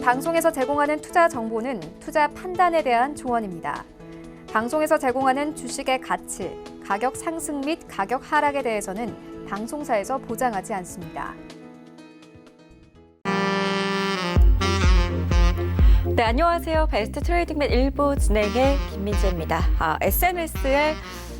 방송에서 제공하는 투자 정보는 투자 판단에 대한 조언입니다. 방송에서 제공하는 주식의 가치, 가격 상승 및 가격 하락에 대해서는 방송사에서 보장하지 않습니다. 네, 안녕하세요. 베스트 트레이딩맨 1부 진행의 김민재입니다. SNS에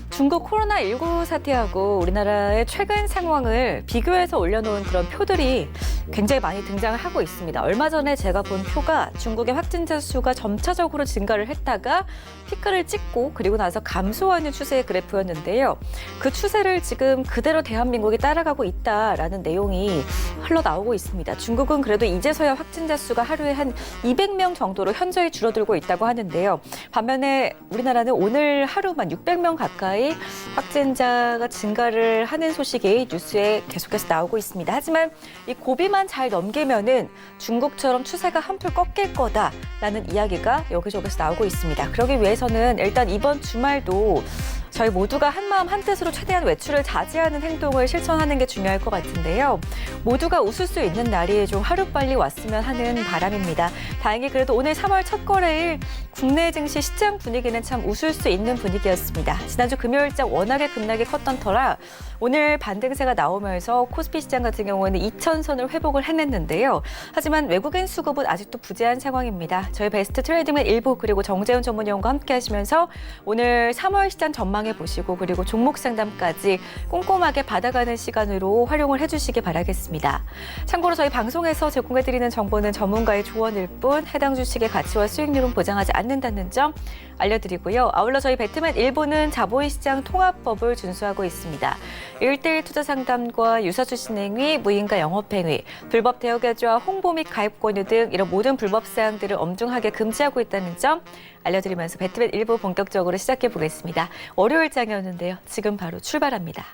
중국 코로나19 사태하고 우리나라의 최근 상황을 비교해서 올려놓은 그런 표들이 굉장히 많이 등장을 하고 있습니다. 얼마 전에 제가 본 표가 중국의 확진자 수가 점차적으로 증가를 했다가 피크를 찍고 그리고 나서 감소하는 추세의 그래프였는데요. 그 추세를 지금 그대로 대한민국이 따라가고 있다라는 내용이 흘러나오고 있습니다. 중국은 그래도 이제서야 확진자 수가 하루에 한 200명 정도로 현저히 줄어들고 있다고 하는데요. 반면에 우리나라는 오늘 하루만 600명 가까이 확진자가 증가를 하는 소식이 뉴스에 계속해서 나오고 있습니다. 하지만 이 고비만 잘 넘기면은 중국처럼 추세가 한풀 꺾일 거다라는 이야기가 여기저기서 나오고 있습니다. 그러기 위해서는 일단 이번 주말도 저희 모두가 한마음 한뜻으로 최대한 외출을 자제하는 행동을 실천하는 게 중요할 것 같은데요. 모두가 웃을 수 있는 날이 좀 하루빨리 왔으면 하는 바람입니다. 다행히 그래도 오늘 3월 첫 거래일 국내 증시 시장 분위기는 참 웃을 수 있는 분위기였습니다. 지난주 금요일장 워낙에 급락이 컸던 터라 오늘 반등세가 나오면서 코스피 시장 같은 경우에는 2,000선을 회복을 해냈는데요. 하지만 외국인 수급은 아직도 부재한 상황입니다. 저희 베스트 트레이딩맨 1부 그리고 정재훈 전문위원과 함께 하시면서 오늘 3월 시장 전망해 보시고 그리고 종목 상담까지 꼼꼼하게 받아가는 시간으로 활용을 해주시기 바라겠습니다. 참고로 저희 방송에서 제공해드리는 정보는 전문가의 조언일 뿐 해당 주식의 가치와 수익률은 보장하지 않는다는 점 알려드리고요. 아울러 저희 배트맨 1부는 자본시장 통합법을 준수하고 있습니다. 1:1 투자 상담과 유사수 진행위, 무인가 영업행위, 불법 대여계좌 홍보 및 가입 권유 등 이런 모든 불법 사항들을 엄중하게 금지하고 있다는 점 알려드리면서 배트맨 1부 본격적으로 시작해 보겠습니다. 월요일장이었는데요. 지금 바로 출발합니다.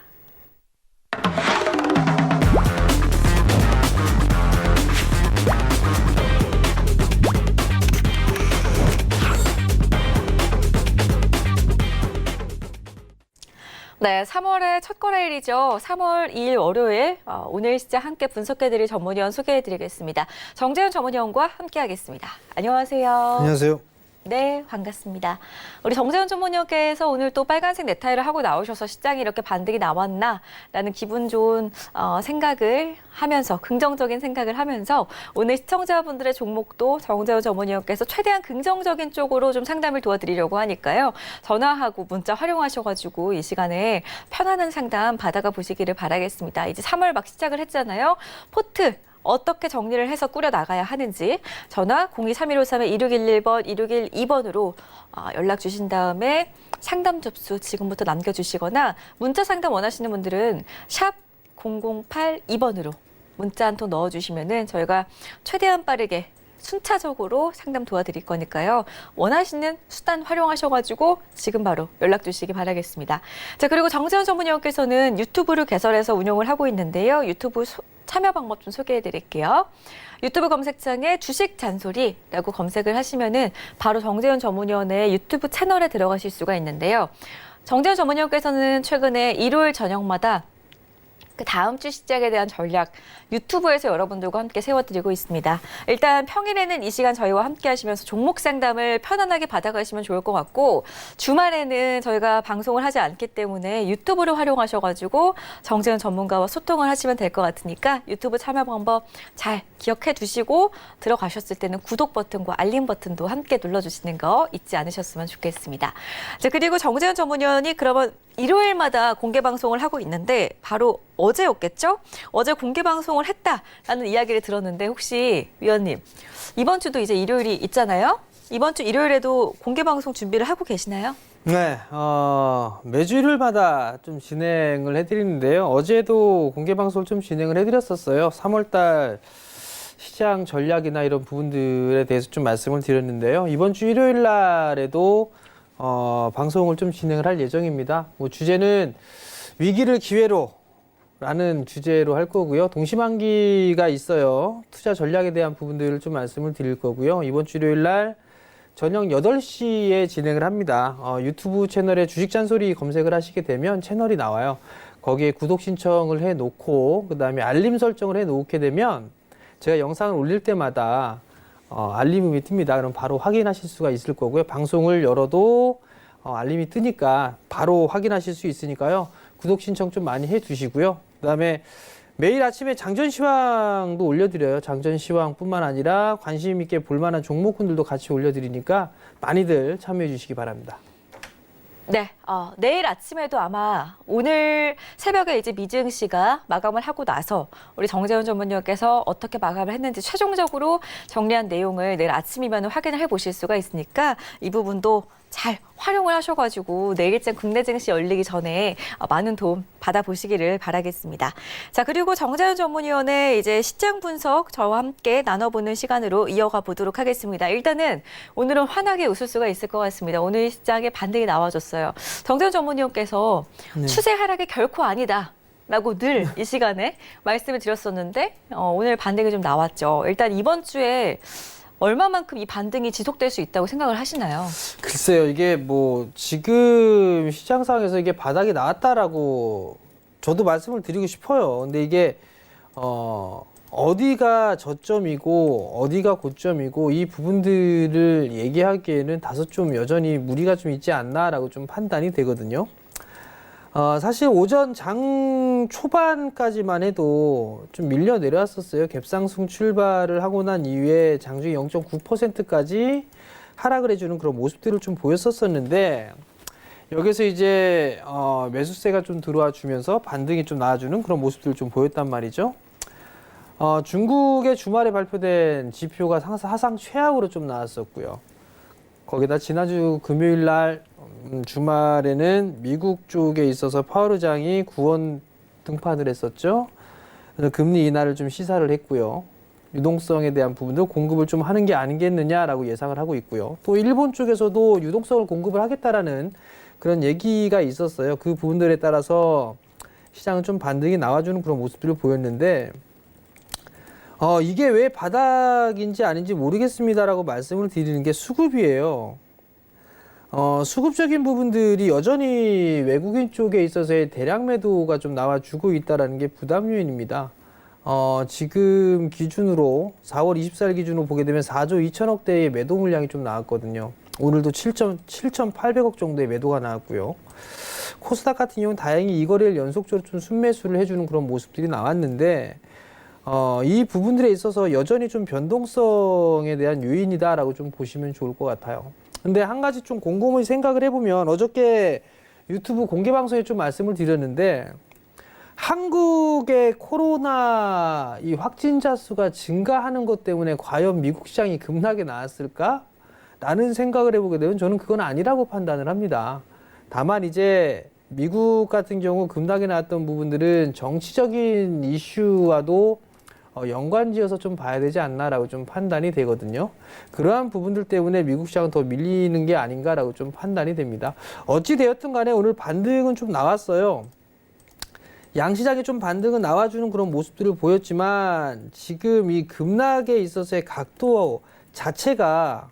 네, 3월의 첫 거래일이죠. 3월 2일 월요일 오늘 시장 함께 분석해드릴 전문위원 소개해드리겠습니다. 정재훈 전문위원과 함께하겠습니다. 안녕하세요. 안녕하세요. 네, 반갑습니다. 우리 정재훈 전문위원께서 오늘 또 빨간색 넥타이를 하고 나오셔서 시장이 이렇게 반등이 나왔나라는 기분 좋은 생각을 하면서 긍정적인 생각을 하면서 오늘 시청자분들의 종목도 정재훈 전문위원께서 최대한 긍정적인 쪽으로 좀 상담을 도와드리려고 하니까요. 전화하고 문자 활용하셔가지고 이 시간에 편안한 상담 받아가 보시기를 바라겠습니다. 이제 3월 막 시작을 했잖아요. 포트 어떻게 정리를 해서 꾸려 나가야 하는지 전화 023153-2611번, 2612번으로 연락 주신 다음에 상담 접수 지금부터 남겨주시거나 문자 상담 원하시는 분들은 샵 0082번으로 문자 한 통 넣어주시면은 저희가 최대한 빠르게 순차적으로 상담 도와드릴 거니까요. 원하시는 수단 활용하셔가지고 지금 바로 연락 주시기 바라겠습니다. 자, 그리고 정재훈 전문위원께서는 유튜브를 개설해서 운영을 하고 있는데요. 유튜브 참여 방법 좀 소개해 드릴게요. 유튜브 검색창에 주식 잔소리라고 검색을 하시면은 바로 정재훈 전문위원의 유튜브 채널에 들어가실 수가 있는데요. 정재훈 전문위원께서는 최근에 일요일 저녁마다 그 다음 주 시작에 대한 전략 유튜브에서 여러분들과 함께 세워드리고 있습니다. 일단 평일에는 이 시간 저희와 함께 하시면서 종목 상담을 편안하게 받아가시면 좋을 것 같고 주말에는 저희가 방송을 하지 않기 때문에 유튜브를 활용하셔가지고 정재훈 전문가와 소통을 하시면 될 것 같으니까 유튜브 참여 방법 잘 기억해 두시고 들어가셨을 때는 구독 버튼과 알림 버튼도 함께 눌러주시는 거 잊지 않으셨으면 좋겠습니다. 자, 그리고 정재훈 전문위원이 그러면 일요일마다 공개 방송을 하고 있는데 바로 어제였겠죠? 어제 공개 방송을 했다라는 이야기를 들었는데 혹시 위원님 이번 주도 이제 일요일이 있잖아요? 이번 주 일요일에도 공개 방송 준비를 하고 계시나요? 네, 매주 일요일마다 좀 진행을 해드리는데요. 어제도 공개 방송을 좀 진행을 해드렸었어요. 3월달 시장 전략이나 이런 부분들에 대해서 좀 말씀을 드렸는데요. 이번 주 일요일 날에도 방송을 좀 진행을 할 예정입니다. 주제는 위기를 기회로 라는 주제로 할 거고요. 동시만기가 있어요. 투자 전략에 대한 부분들을 좀 말씀을 드릴 거고요. 이번 주 일요일 날 저녁 8시에 진행을 합니다. 유튜브 채널에 주식 잔소리 검색을 하시게 되면 채널이 나와요. 거기에 구독 신청을 해놓고 그다음에 알림 설정을 해놓게 되면 제가 영상을 올릴 때마다 알림이 뜹니다. 그럼 바로 확인하실 수가 있을 거고요. 방송을 열어도 알림이 뜨니까 바로 확인하실 수 있으니까요. 구독 신청 좀 많이 해두시고요. 그다음에 매일 아침에 장전시황도 올려드려요. 장전시황뿐만 아니라 관심 있게 볼만한 종목군들도 같이 올려드리니까 많이들 참여해 주시기 바랍니다. 네, 내일 아침에도 아마 오늘 새벽에 이제 미지은 씨가 마감을 하고 나서 우리 정재훈 전문위원께서 어떻게 마감을 했는지 최종적으로 정리한 내용을 내일 아침이면 확인을 해보실 수가 있으니까 이 부분도 잘 활용을 하셔가지고 내일장 국내 증시 열리기 전에 많은 도움 받아보시기를 바라겠습니다. 자, 그리고 정재훈 전문위원의 이제 시장 분석 저와 함께 나눠보는 시간으로 이어가 보도록 하겠습니다. 일단은 오늘은 환하게 웃을 수가 있을 것 같습니다. 오늘 시장에 반등이 나와줬어요. 정재훈 전문위원께서 네. 추세 하락이 결코 아니다. 라고 늘 이 시간에 말씀을 드렸었는데 오늘 반등이 좀 나왔죠. 일단 이번 주에 얼마만큼 이 반등이 지속될 수 있다고 생각을 하시나요? 글쎄요, 이게 뭐 지금 시장 상황에서 이게 바닥이 나왔다라고 저도 말씀을 드리고 싶어요. 근데 이게 어디가 저점이고 어디가 고점이고 이 부분들을 얘기하기에는 다소 좀 여전히 무리가 좀 있지 않나라고 좀 판단이 되거든요. 사실 오전 장 초반까지만 해도 좀 밀려 내려왔었어요. 갭상승 출발을 하고 난 이후에 장중에 0.9%까지 하락을 해주는 그런 모습들을 좀 보였었는데 여기서 이제 매수세가 좀 들어와 주면서 반등이 좀 나와주는 그런 모습들을 좀 보였단 말이죠. 중국의 주말에 발표된 지표가 사상 최악으로 좀 나왔었고요. 거기다 지난주 금요일 날 주말에는 미국 쪽에 있어서 파월 의장이 구원 등판을 했었죠. 그래서 금리 인하를 좀 시사를 했고요. 유동성에 대한 부분도 공급을 좀 하는 게 아니겠느냐라고 예상을 하고 있고요. 또 일본 쪽에서도 유동성을 공급을 하겠다라는 그런 얘기가 있었어요. 그 부분들에 따라서 시장은 좀 반등이 나와주는 그런 모습들을 보였는데 이게 왜 바닥인지 아닌지 모르겠습니다라고 말씀을 드리는 게 수급이에요. 수급적인 부분들이 여전히 외국인 쪽에 있어서의 대량 매도가 좀 나와주고 있다는 게 부담 요인입니다. 지금 기준으로 4월 24일 기준으로 보게 되면 4조 2천억 대의 매도 물량이 좀 나왔거든요. 오늘도 7,800억 정도의 매도가 나왔고요. 코스닥 같은 경우는 다행히 이 거래를 연속적으로 좀 순매수를 해주는 그런 모습들이 나왔는데 이 부분들에 있어서 여전히 좀 변동성에 대한 요인이다라고 좀 보시면 좋을 것 같아요. 근데 한 가지 좀 곰곰이 생각을 해보면 어저께 유튜브 공개 방송에 좀 말씀을 드렸는데 한국의 코로나 이 확진자 수가 증가하는 것 때문에 과연 미국 시장이 급락에 나왔을까? 라는 생각을 해보게 되면 저는 그건 아니라고 판단을 합니다. 다만 이제 미국 같은 경우 급락에 나왔던 부분들은 정치적인 이슈와도 연관지어서 좀 봐야 되지 않나라고 좀 판단이 되거든요. 그러한 부분들 때문에 미국 시장은 더 밀리는 게 아닌가라고 좀 판단이 됩니다. 어찌 되었든 간에 오늘 반등은 좀 나왔어요. 양시장에 좀 반등은 나와주는 그런 모습들을 보였지만 지금 이 급락에 있어서의 각도 자체가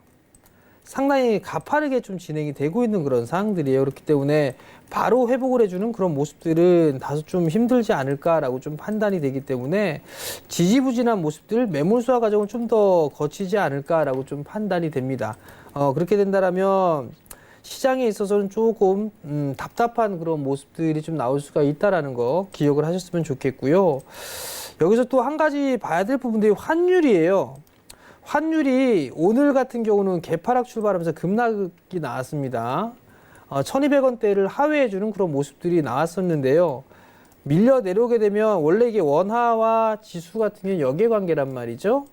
상당히 가파르게 좀 진행이 되고 있는 그런 상황들이에요. 그렇기 때문에 바로 회복을 해주는 그런 모습들은 다소 좀 힘들지 않을까라고 좀 판단이 되기 때문에 지지부진한 모습들, 매물 수화 과정은 좀 더 거치지 않을까라고 좀 판단이 됩니다. 그렇게 된다라면 시장에 있어서는 조금 답답한 그런 모습들이 좀 나올 수가 있다라는 거 기억을 하셨으면 좋겠고요. 여기서 또 한 가지 봐야 될 부분들이 환율이에요. 환율이 오늘 같은 경우는 개파락 출발하면서 급락이 나왔습니다. 1,200원대를 하회해주는 그런 모습들이 나왔었는데요. 밀려 내려오게 되면 원래 이게 원화와 지수 같은 게 역외관계란 말이죠.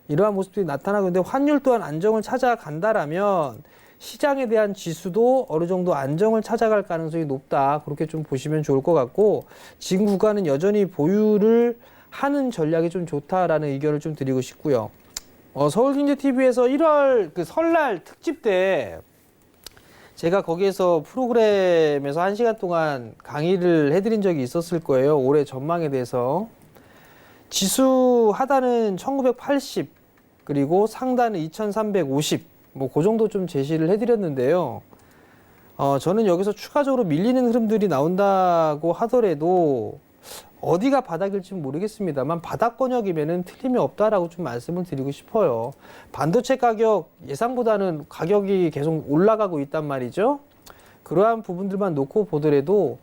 이러한 모습들이 나타나고 있는데 환율 또한 안정을 찾아간다라면 시장에 대한 지수도 어느 정도 안정을 찾아갈 가능성이 높다. 그렇게 좀 보시면 좋을 것 같고 지금 구간은 여전히 보유를 하는 전략이 좀 좋다라는 의견을 좀 드리고 싶고요. 서울경제TV에서 1월 그 설날 특집 때 제가 거기에서 프로그램에서 1시간 동안 강의를 해드린 적이 있었을 거예요. 올해 전망에 대해서. 지수 하단은 1980 그리고 상단은 2350 뭐 그 정도 좀 제시를 해드렸는데요. 저는 여기서 추가적으로 밀리는 흐름들이 나온다고 하더라도 어디가 바닥일지 모르겠습니다만 바닥권역이면은 틀림이 없다라고 좀 말씀을 드리고 싶어요. 반도체 가격 예상보다는 가격이 계속 올라가고 있단 말이죠. 그러한 부분들만 놓고 보더라도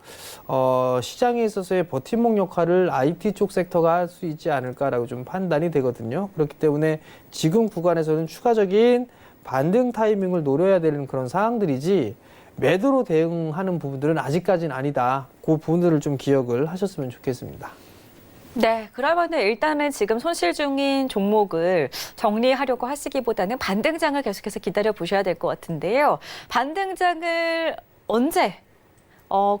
시장에 있어서의 버팀목 역할을 IT 쪽 섹터가 할 수 있지 않을까라고 좀 판단이 되거든요. 그렇기 때문에 지금 구간에서는 추가적인 반등 타이밍을 노려야 되는 그런 상황들이지 매도로 대응하는 부분들은 아직까지는 아니다. 그 부분들을 좀 기억을 하셨으면 좋겠습니다. 네, 그러면은 일단은 지금 손실 중인 종목을 정리하려고 하시기보다는 반등장을 계속해서 기다려 보셔야 될 것 같은데요. 반등장을 언제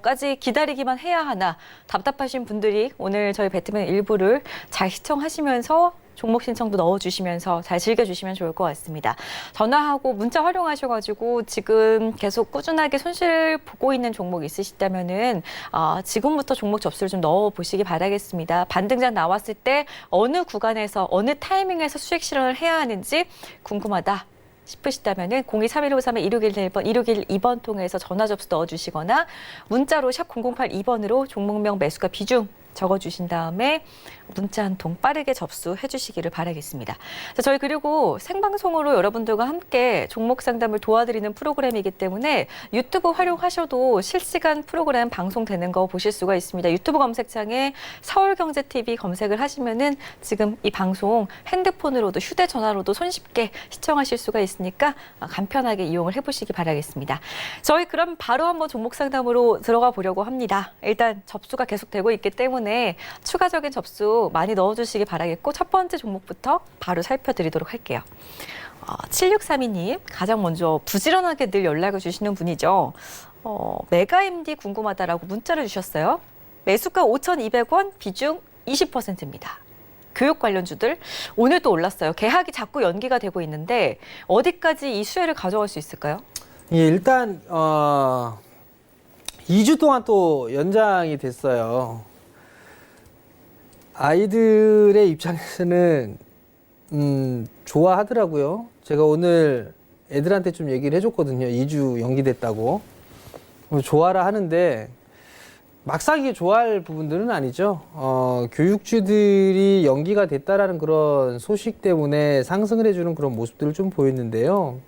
까지 기다리기만 해야 하나 답답하신 분들이 오늘 저희 배트맨 일부를 잘 시청하시면서 종목 신청도 넣어주시면서 잘 즐겨주시면 좋을 것 같습니다. 전화하고 문자 활용하셔가지고 지금 계속 꾸준하게 손실 보고 있는 종목 있으시다면은 지금부터 종목 접수를 좀 넣어보시기 바라겠습니다. 반등장 나왔을 때 어느 구간에서 어느 타이밍에서 수익 실현을 해야 하는지 궁금하다 싶으시다면은 023153-2611번, 2612번 통해서 전화 접수 넣어주시거나 문자로 샵 0082번으로 종목명 매수가 비중 적어주신 다음에 문자 한 통 빠르게 접수해 주시기를 바라겠습니다. 자, 저희 그리고 생방송으로 여러분들과 함께 종목 상담을 도와드리는 프로그램이기 때문에 유튜브 활용하셔도 실시간 프로그램 방송되는 거 보실 수가 있습니다. 유튜브 검색창에 서울경제TV 검색을 하시면은 지금 이 방송 핸드폰으로도 휴대전화로도 손쉽게 시청하실 수가 있으니까 간편하게 이용을 해보시기 바라겠습니다. 저희 그럼 바로 한번 종목 상담으로 들어가 보려고 합니다. 일단 접수가 계속되고 있기 때문에 추가적인 접수 많이 넣어주시기 바라겠고 첫 번째 종목부터 바로 살펴드리도록 할게요. 7632님 가장 먼저 부지런하게 늘 연락을 주시는 분이죠. 메가MD 궁금하다라고 문자를 주셨어요. 매수가 5,200원, 비중 20%입니다. 교육 관련주들 오늘 또 올랐어요. 개학이 자꾸 연기가 되고 있는데 어디까지 이 수혜를 가져갈 수 있을까요? 예, 일단 2주 동안 또 연장이 됐어요. 아이들의 입장에서는 좋아하더라고요. 제가 오늘 애들한테 좀 얘기를 해줬거든요. 2주 연기됐다고. 좋아라 하는데 막상 이게 좋아할 부분들은 아니죠. 교육주들이 연기가 됐다라는 그런 소식 때문에 상승을 해주는 그런 모습들을 좀 보였는데요.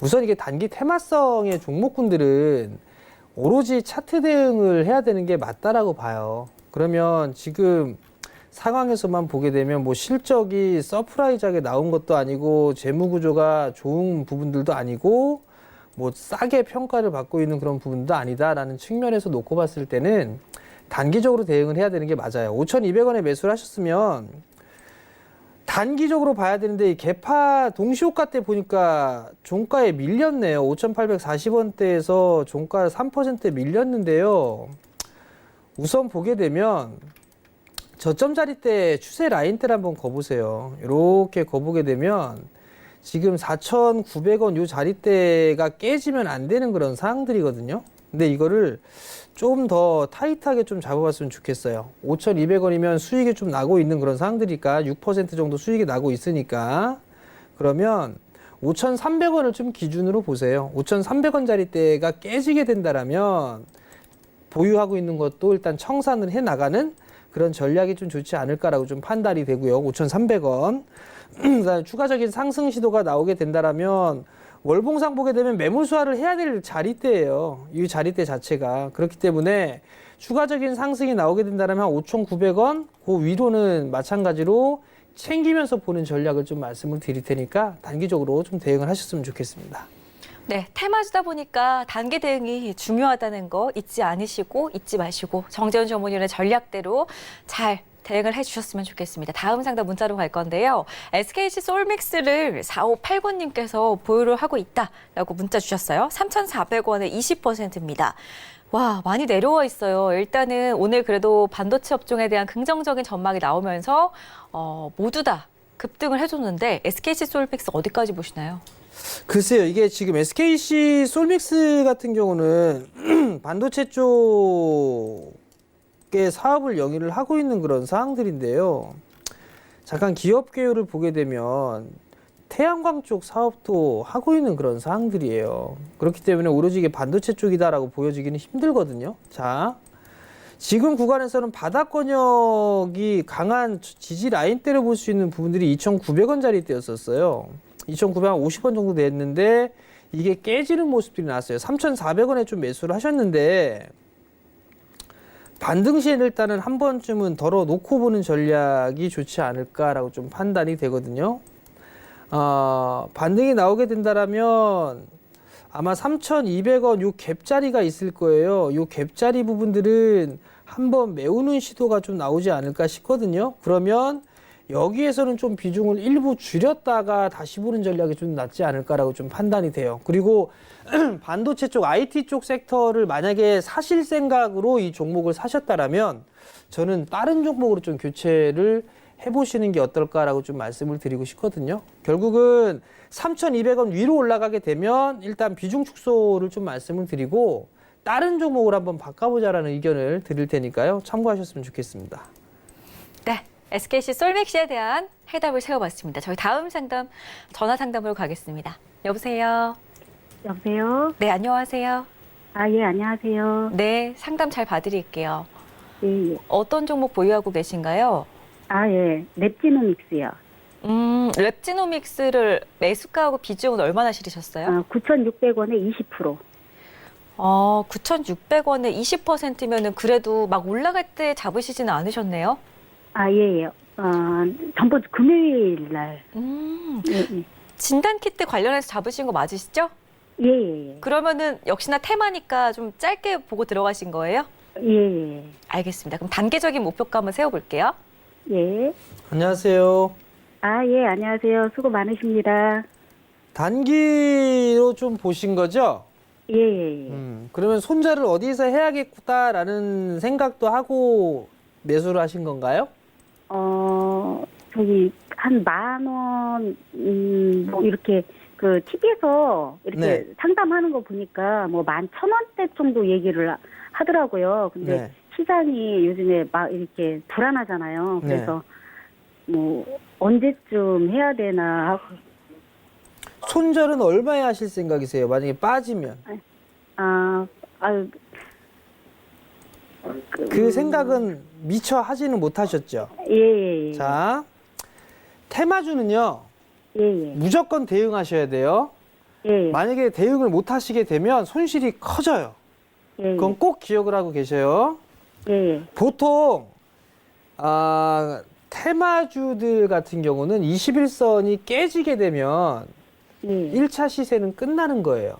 우선 이게 단기 테마성의 종목군들은 오로지 차트 대응을 해야 되는 게 맞다라고 봐요. 그러면 지금 상황에서만 보게 되면 뭐 실적이 서프라이즈하게 나온 것도 아니고 재무 구조가 좋은 부분들도 아니고 뭐 싸게 평가를 받고 있는 그런 부분도 아니다라는 측면에서 놓고 봤을 때는 단기적으로 대응을 해야 되는 게 맞아요. 5,200원에 매수를 하셨으면 단기적으로 봐야 되는데 이 개파 동시호가 때 보니까 종가에 밀렸네요. 5,840원대에서 종가 3% 밀렸는데요. 우선 보게 되면 저점 자리 때 추세 라인대를 한번 거보세요. 이렇게 거보게 되면 지금 4,900원 요 자리대가 깨지면 안 되는 그런 상황들이거든요. 근데 이거를 좀 더 타이트하게 좀 잡아봤으면 좋겠어요. 5,200원이면 수익이 좀 나고 있는 그런 상황들이니까 6% 정도 수익이 나고 있으니까 그러면 5,300원을 좀 기준으로 보세요. 5,300원 자리대가 깨지게 된다라면 보유하고 있는 것도 일단 청산을 해 나가는 그런 전략이 좀 좋지 않을까라고 좀 판단이 되고요. 5,300원. 그다음에 추가적인 상승 시도가 나오게 된다라면 월봉상 보게 되면 매물 수화를 해야 될 자리대예요. 이 자리대 자체가. 그렇기 때문에 추가적인 상승이 나오게 된다면 5,900원, 그 위로는 마찬가지로 챙기면서 보는 전략을 좀 말씀을 드릴 테니까 단기적으로 좀 대응을 하셨으면 좋겠습니다. 네, 테마주다 보니까 단기 대응이 중요하다는 거 잊지 않으시고 잊지 마시고 정재훈 전문위원의 전략대로 잘 대응을 해주셨으면 좋겠습니다. 다음 상담 문자로 갈 건데요. SKC 솔믹스를 4589님께서 보유를 하고 있다라고 문자 주셨어요. 3,400원에 20%입니다. 와, 많이 내려와 있어요. 일단은 오늘 그래도 반도체 업종에 대한 긍정적인 전망이 나오면서 모두 다 급등을 해줬는데 SKC 솔믹스 어디까지 보시나요? 글쎄요, 이게 지금 SKC 솔믹스 같은 경우는 반도체 쪽의 사업을 영위를 하고 있는 그런 사항들인데요. 잠깐 기업 개요를 보게 되면 태양광 쪽 사업도 하고 있는 그런 사항들이에요. 그렇기 때문에 오로지 이게 반도체 쪽이다라고 보여지기는 힘들거든요. 자, 지금 구간에서는 바닥권역이 강한 지지 라인대를 볼 수 있는 부분들이 2,900원짜리 대였었어요. 2,950원 정도 됐는데 이게 깨지는 모습들이 나왔어요. 3,400원에 좀 매수를 하셨는데 반등 시에 일단은 한 번쯤은 덜어 놓고 보는 전략이 좋지 않을까라고 좀 판단이 되거든요. 반등이 나오게 된다라면 아마 3,200원 요 갭자리가 있을 거예요. 요 갭자리 부분들은 한번 메우는 시도가 좀 나오지 않을까 싶거든요. 그러면 여기에서는 좀 비중을 일부 줄였다가 다시 보는 전략이 좀 낫지 않을까라고 좀 판단이 돼요. 그리고 반도체 쪽, IT 쪽 섹터를 만약에 사실 생각으로 이 종목을 사셨다라면 저는 다른 종목으로 좀 교체를 해보시는 게 어떨까라고 좀 말씀을 드리고 싶거든요. 결국은 3,200원 위로 올라가게 되면 일단 비중 축소를 좀 말씀을 드리고 다른 종목을 한번 바꿔보자라는 의견을 드릴 테니까요. 참고하셨으면 좋겠습니다. 네, SKC 솔맥시에 대한 해답을 세워봤습니다. 저희 다음 상담, 전화 상담으로 가겠습니다. 여보세요? 여보세요? 네, 안녕하세요. 아, 예, 안녕하세요. 네, 상담 잘 봐드릴게요. 예, 예. 어떤 종목 보유하고 계신가요? 아, 예. 랩지노믹스요. 랩지노믹스를 매수가하고 비중은 얼마나 실으셨어요? 9,600원에 20%. 9,600원에 20%면은 그래도 막 올라갈 때 잡으시지는 않으셨네요? 아, 예, 예. 전번 주 금요일 날. 음, 예, 예. 진단키트 관련해서 잡으신 거 맞으시죠? 예, 예, 예. 그러면은 역시나 테마니까 좀 짧게 보고 들어가신 거예요? 예, 예. 알겠습니다. 그럼 단계적인 목표가 한번 세워볼게요. 예. 안녕하세요. 아, 예, 안녕하세요. 수고 많으십니다. 단기로 좀 보신 거죠? 예, 예, 예. 그러면 손절을 어디서 해야겠다라는 생각도 하고 매수를 하신 건가요? 저기, 한 10,000원, 뭐, 이렇게, TV에서 이렇게 네. 상담하는 거 보니까 뭐 11,000원대 정도 얘기를 하더라고요. 근데 네. 시장이 요즘에 막 이렇게 불안하잖아요. 그래서 뭐, 언제쯤 해야 되나 하고, 손절은 얼마에 하실 생각이세요? 만약에 빠지면. 그 생각은 미처 하지는 못하셨죠? 예, 예, 예. 자, 테마주는요, 예, 예. 무조건 대응하셔야 돼요. 예, 예. 만약에 대응을 못 하시게 되면 손실이 커져요. 예, 그건 꼭 기억을 하고 계셔요. 예, 예. 보통, 테마주들 같은 경우는 21선이 깨지게 되면 예, 1차 시세는 끝나는 거예요.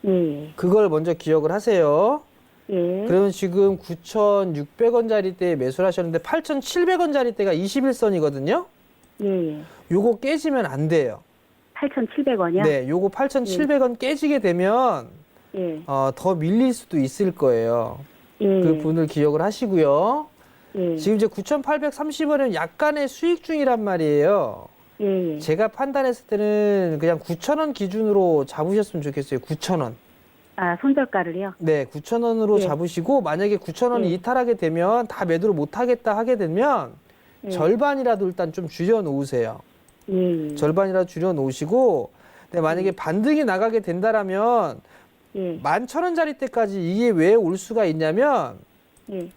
예, 그걸 먼저 기억을 하세요. 예. 그러면 지금 9,600원짜리 때 매수를 하셨는데 8,700원짜리 때가 21선이거든요. 예, 예. 요거 깨지면 안 돼요. 8,700원이요? 네, 요거 8,700원 깨지게 되면 예, 더 밀릴 수도 있을 거예요. 예. 그 분을 기억을 하시고요. 예, 지금 이제 9,830원은 약간의 수익 중이란 말이에요. 예, 예. 제가 판단했을 때는 그냥 9,000원 기준으로 잡으셨으면 좋겠어요. 9,000원. 손절가를요? 네, 9,000원으로 예. 잡으시고 만약에 9,000원이 예. 이탈하게 되면 다 매도를 못 하겠다 하게 되면 예. 절반이라도 일단 좀 줄여 놓으세요. 예, 예. 절반이라도 줄여 놓으시고 근데 만약에 반등이 나가게 된다라면 예, 11,000원짜리 때까지 이게 왜 올 수가 있냐면 예.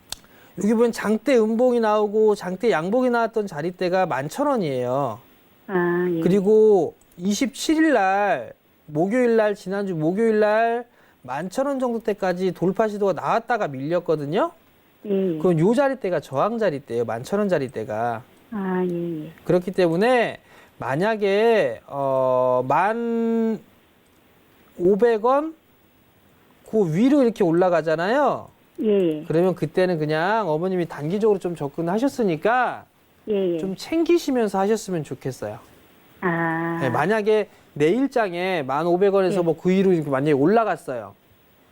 여기 보면 장대 음봉이 나오고 장대 양봉이 나왔던 자리대가 11,000원이에요. 아, 예. 그리고 27일 날 목요일 날 지난주 목요일 날 11,000원 정도 때까지 돌파 시도가 나왔다가 밀렸거든요. 예. 그럼 요 자리대가 저항 자리대예요. 11,000원 자리대가. 아, 예, 예. 그렇기 때문에 만약에 1,500원 그 위로 이렇게 올라가잖아요. 예, 그러면 그때는 그냥 어머님이 단기적으로 좀 접근하셨으니까 예, 예. 좀 챙기시면서 하셨으면 좋겠어요. 아, 네, 만약에 내일장에 1,500원에서 예. 뭐 그 위로 이렇게 만약에 올라갔어요.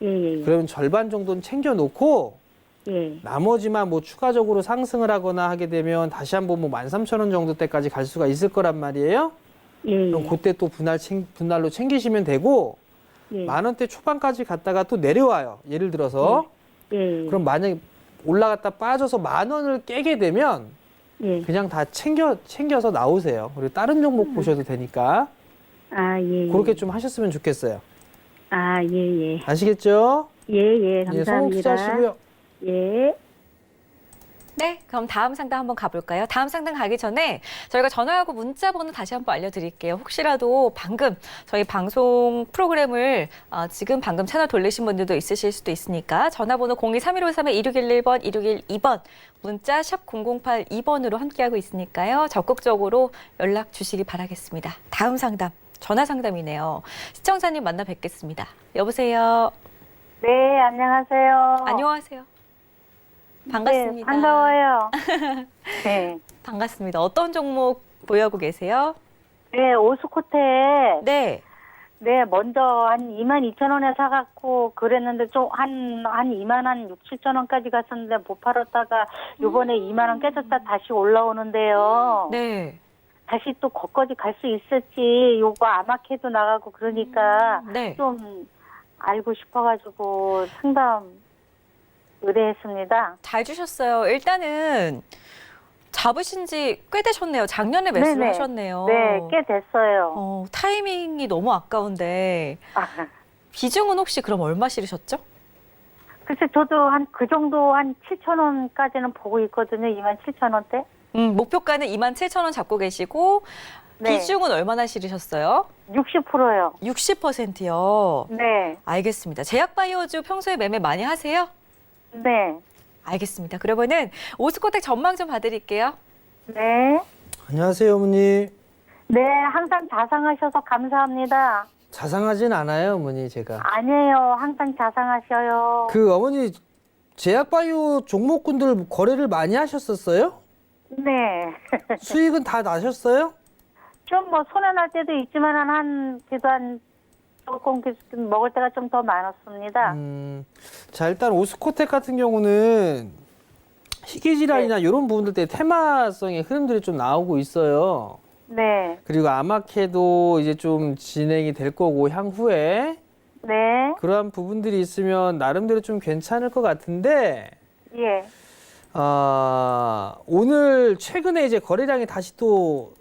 예, 예, 예. 그러면 절반 정도는 챙겨놓고 예, 나머지만 뭐 추가적으로 상승을 하거나 하게 되면 다시 한번 뭐 13,000원 정도 때까지 갈 수가 있을 거란 말이에요. 예, 그럼 그때 또 분할로 챙기시면 되고 예. 10,000원대 초반까지 갔다가 또 내려와요. 예를 들어서 예, 그럼 만약에 올라갔다 빠져서 10,000원을 깨게 되면 예. 그냥 다 챙겨서 나오세요. 그리고 다른 종목 보셔도 되니까 아, 예, 예. 그렇게 좀 하셨으면 좋겠어요. 아, 예, 예. 아시겠죠? 예, 예. 예, 성공 감사합니다. 투자하시고요. 예. 네, 그럼 다음 상담 한번 가볼까요? 다음 상담 가기 전에 저희가 전화하고 문자 번호 다시 한번 알려드릴게요. 혹시라도 방금 저희 방송 프로그램을 지금 방금 채널 돌리신 분들도 있으실 수도 있으니까 전화번호 023153-2611번, 2612번, 문자 샵 0082번으로 함께하고 있으니까요. 적극적으로 연락 주시기 바라겠습니다. 다음 상담, 전화 상담이네요. 시청자님 만나 뵙겠습니다. 여보세요. 네, 안녕하세요. 안녕하세요. 반갑습니다. 네, 반가워요. 네. 반갑습니다. 어떤 종목 보유하고 계세요? 네, 오스코테. 네. 네, 먼저 한 22,000원에 사갖고 그랬는데 좀 한 2만 한 6, 7천 원까지 갔었는데 못 팔았다가 요번에 2만 원 깨졌다 다시 올라오는데요. 네. 다시 또 거기까지 갈 수 있을지 요거 아마케도 나가고 그러니까 네. 좀 알고 싶어가지고 상담 의뢰했습니다. 잘 주셨어요. 일단은 잡으신 지 꽤 되셨네요. 작년에 매수를 네네. 하셨네요. 네, 꽤 됐어요. 타이밍이 너무 아까운데 아, 비중은 혹시 그럼 얼마 실으셨죠? 글쎄 저도 한 그 정도 한 7천 원까지는 보고 있거든요. 27,000원대. 목표가는 27,000원 잡고 계시고 네. 비중은 얼마나 실으셨어요? 60%요. 60%요. 네. 알겠습니다. 제약바이오주 평소에 매매 많이 하세요? 네. 알겠습니다. 그러면은 오스코텍 전망 좀 봐드릴게요. 네. 안녕하세요, 어머니. 네, 항상 자상하셔서 감사합니다. 자상하진 않아요, 어머니, 제가. 아니에요. 항상 자상하셔요. 그 어머니 제약바이오 종목군들 거래를 많이 하셨었어요? 네. 수익은 다 나셨어요? 좀 뭐 손해 날 때도 있지만 그래도 한 조금 먹을 때가 좀 더 많았습니다. 자, 일단 오스코텍 같은 경우는 희귀질환이나 이런 부분들 때 테마성의 흐름들이 좀 나오고 있어요. 네. 그리고 아마케도 이제 좀 진행이 될 거고 향후에 네. 그러한 부분들이 있으면 나름대로 좀 괜찮을 것 같은데 예. 오늘 최근에 이제 거래량이 다시 또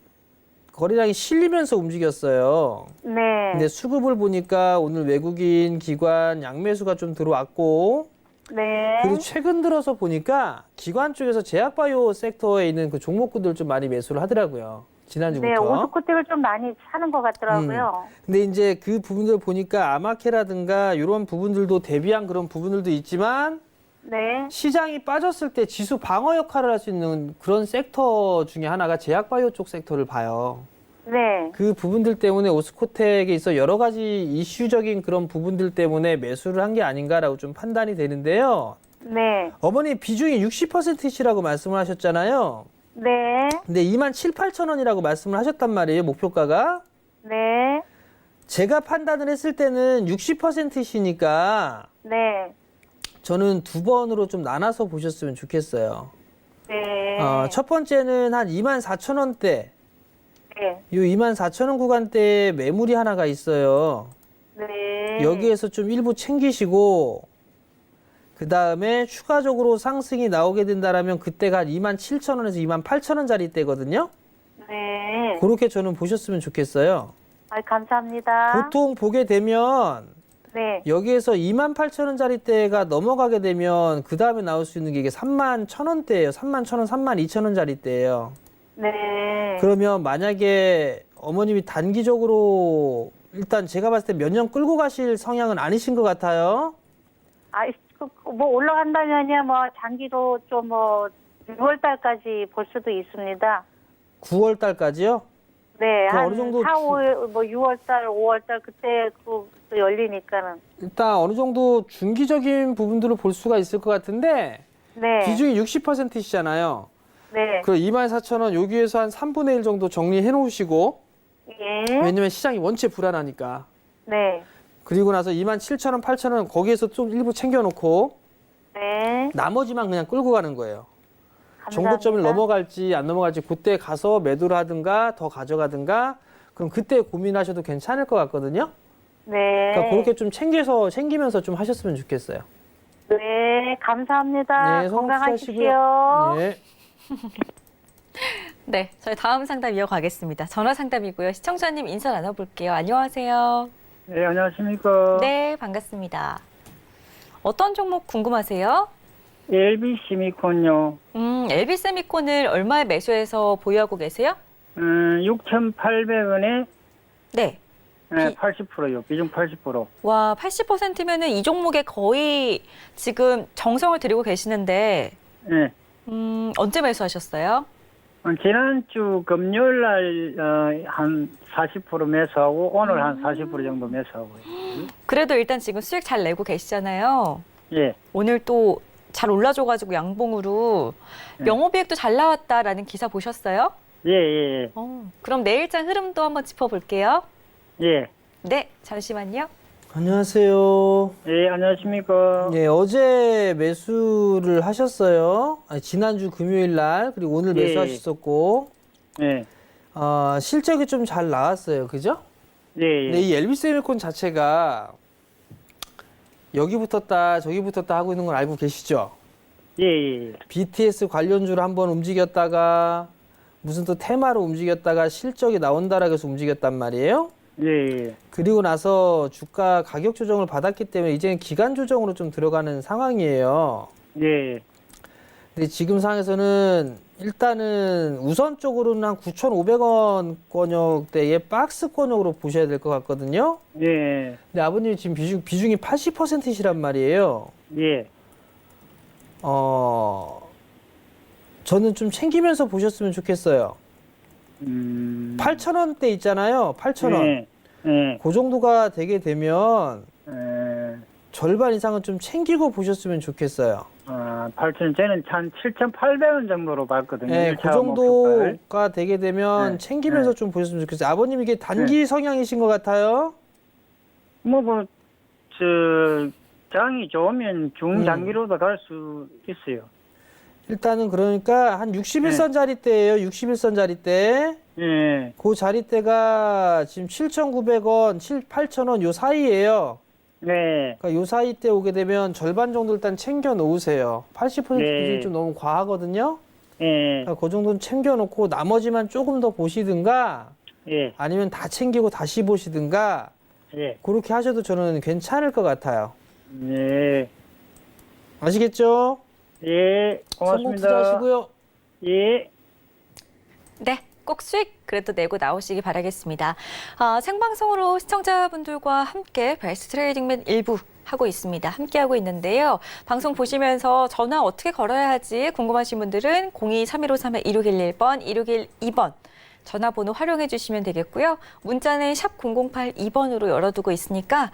거래량이 실리면서 움직였어요. 네. 근데 수급을 보니까 오늘 외국인 기관 양매수가 좀 들어왔고 네. 그리고 최근 들어서 보니까 기관 쪽에서 제약바이오 섹터에 있는 그 종목군들 좀 많이 매수를 하더라고요. 지난주부터. 네, 오스코텍을 좀 많이 사는 것 같더라고요. 근데 이제 그 부분들 보니까 아마케라든가 이런 부분들도 대비한 그런 부분들도 있지만 네. 시장이 빠졌을 때 지수 방어 역할을 할 수 있는 그런 섹터 중에 하나가 제약바이오 쪽 섹터를 봐요. 네. 그 부분들 때문에 오스코텍에 있어 여러 가지 이슈적인 그런 부분들 때문에 매수를 한 게 아닌가라고 좀 판단이 되는데요. 네. 어머니 비중이 60%시라고 말씀을 하셨잖아요. 네. 근데 27,000원이라고 말씀을 하셨단 말이에요, 목표가가. 네. 제가 판단을 했을 때는 60%시니까 네. 저는 두 번으로 좀 나눠서 보셨으면 좋겠어요. 네. 첫 번째는 한 24,000원대, 네. 이 24,000원 구간대에 매물이 하나가 있어요. 네. 여기에서 좀 일부 챙기시고 그 다음에 추가적으로 상승이 나오게 된다라면 그때가 한 27,000원에서 28,000원짜리 때거든요. 네. 그렇게 저는 보셨으면 좋겠어요. 감사합니다. 보통 보게 되면 네. 여기에서 28,000원짜리 때가 넘어가게 되면 그 다음에 나올 수 있는 게 이게 31,000원대예요. 31,000원, 32,000원짜리 때예요. 네. 그러면 만약에 어머님이 단기적으로 일단 제가 봤을 때 몇 년 끌고 가실 성향은 아니신 것 같아요. 뭐 올라간다면야 뭐 장기로 좀 뭐 6월 달까지 볼 수도 있습니다. 9월 달까지요? 네. 그럼 한 어느 정도 4, 5, 뭐 6월 달, 5월 달 그때 또 열리니까는. 일단 어느 정도 중기적인 부분들을 볼 수가 있을 것 같은데 네. 비중이 60%시잖아요. 네. 그 24,000원 여기에서 한 3분의 1 정도 정리해 놓으시고 예. 왜냐면 시장이 원체 불안하니까. 네. 그리고 나서 27,000원, 8,000원 거기에서 좀 일부 챙겨놓고 네. 나머지만 그냥 끌고 가는 거예요. 감사합니다. 정고점을 넘어갈지 안 넘어갈지 그때 가서 매도를 하든가 더 가져가든가 그럼 그때 고민하셔도 괜찮을 것 같거든요. 네. 그러니까 그렇게 좀 챙기면서 좀 하셨으면 좋겠어요. 네. 감사합니다. 네, 건강하십시오. 네. 네, 저희 다음 상담 이어가겠습니다. 전화 상담이고요. 시청자님 인사 나눠볼게요. 안녕하세요. 네, 안녕하십니까. 네, 반갑습니다. 어떤 종목 궁금하세요? LB 시미콘요. LB 세미콘을 얼마에 매수해서 보유하고 계세요? 6,800원에 네. 80%요. 비중 80%. 와, 80%면은 이 종목에 거의 지금 정성을 들이고 계시는데, 예. 언제 매수하셨어요? 지난주 금요일 날 한 40% 매수하고 오늘 한 40% 정도 매수하고요. 그래도 일단 지금 수익 잘 내고 계시잖아요. 예. 오늘 또 잘 올라줘가지고 양봉으로 영업이익도 잘 나왔다라는 기사 보셨어요? 예, 예, 그럼 내일장 흐름도 한번 짚어볼게요. 예. 네, 잠시만요. 안녕하세요. 예, 안녕하십니까. 예, 어제 매수를 하셨어요. 아니, 지난주 금요일 날, 그리고 오늘 예. 매수하셨었고, 예. 실적이 좀 잘 나왔어요. 그죠? 예, 예. 근데 이 LB세미콘 자체가 여기 붙었다, 저기 붙었다 하고 있는 걸 알고 계시죠? 예, 예. BTS 관련주로 한번 움직였다가, 무슨 또 테마로 움직였다가 실적이 나온다라고 해서 움직였단 말이에요. 예, 예. 그리고 나서 주가 가격 조정을 받았기 때문에 이제는 기간 조정으로 좀 들어가는 상황이에요. 예. 근데 지금 상황에서는 일단은 우선적으로는 한 9,500원 권역대의 박스 권역으로 보셔야 될 것 같거든요. 예. 근데 아버님이 지금 비중이 80%이시란 말이에요. 예. 저는 좀 챙기면서 보셨으면 좋겠어요. 8,000원대 있잖아요. 8,000원. 예. 예. 그 정도가 되게 되면 예. 절반 이상은 좀 챙기고 보셨으면 좋겠어요. 8,000원, 저는 한 7,800원 정도로 봤거든요. 네, 그 정도가 되게 되면 네. 챙기면서 네. 좀 보셨으면 좋겠어요. 아버님 이게 단기 성향이신 것 같아요. 장이 좋으면 중장기로도 갈 수 있어요. 일단은 그러니까 한 61선 자리대예요. 61선 자리대. 예. 그 자리대가 지금 7,900원, 8,000원 요 사이예요. 네. 그러니까 요 사이 때 오게 되면 절반 정도 일단 챙겨 놓으세요. 80% 네. 비중이 좀 너무 과하거든요. 예. 그러니까 그 정도는 챙겨 놓고 나머지만 조금 더 보시든가 예. 아니면 다 챙기고 다시 보시든가 예. 그렇게 하셔도 저는 괜찮을 것 같아요. 예. 아시겠죠? 예. 성공 고맙습니다. 투자하시고요. 예. 네, 꼭 수익 그래도 내고 나오시기 바라겠습니다. 생방송으로 시청자분들과 함께 베스트 트레이딩맨 일부 하고 있습니다. 함께하고 있는데요. 방송 보시면서 전화 어떻게 걸어야 하지 궁금하신 분들은 02-3153-1611번, 1612번 전화번호 활용해 주시면 되겠고요. 문자는 샵 0082번으로 열어두고 있으니까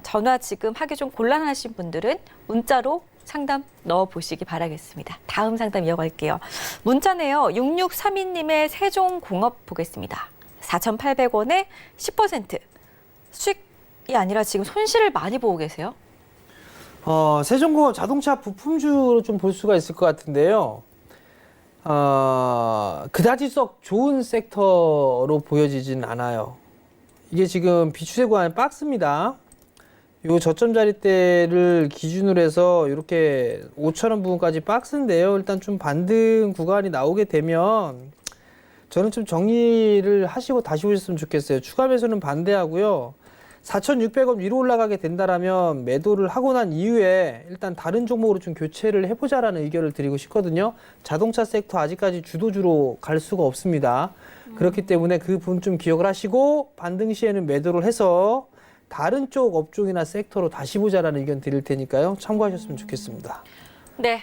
전화 지금 하기 좀 곤란하신 분들은 문자로 상담 넣어보시기 바라겠습니다. 다음 상담 이어갈게요. 문자네요. 6632님의 세종공업 보겠습니다. 4,800원에 10% 수익이 아니라 지금 손실을 많이 보고 계세요? 세종공업 자동차 부품주로 좀 볼 수가 있을 것 같은데요. 그다지 썩 좋은 섹터로 보여지진 않아요. 이게 지금 비추세 구간의 박스입니다. 요 저점 자리대를 기준으로 해서 이렇게 5,000원 부분까지 박스인데요. 일단 좀 반등 구간이 나오게 되면 저는 좀 정리를 하시고 다시 오셨으면 좋겠어요. 추가 매수는 반대하고요. 4,600원 위로 올라가게 된다라면 매도를 하고 난 이후에 일단 다른 종목으로 좀 교체를 해보자라는 의견을 드리고 싶거든요. 자동차 섹터 아직까지 주도주로 갈 수가 없습니다. 그렇기 때문에 그 부분 좀 기억을 하시고 반등 시에는 매도를 해서 다른 쪽 업종이나 섹터로 다시 보자라는 의견 드릴 테니까요. 참고하셨으면 좋겠습니다. 네,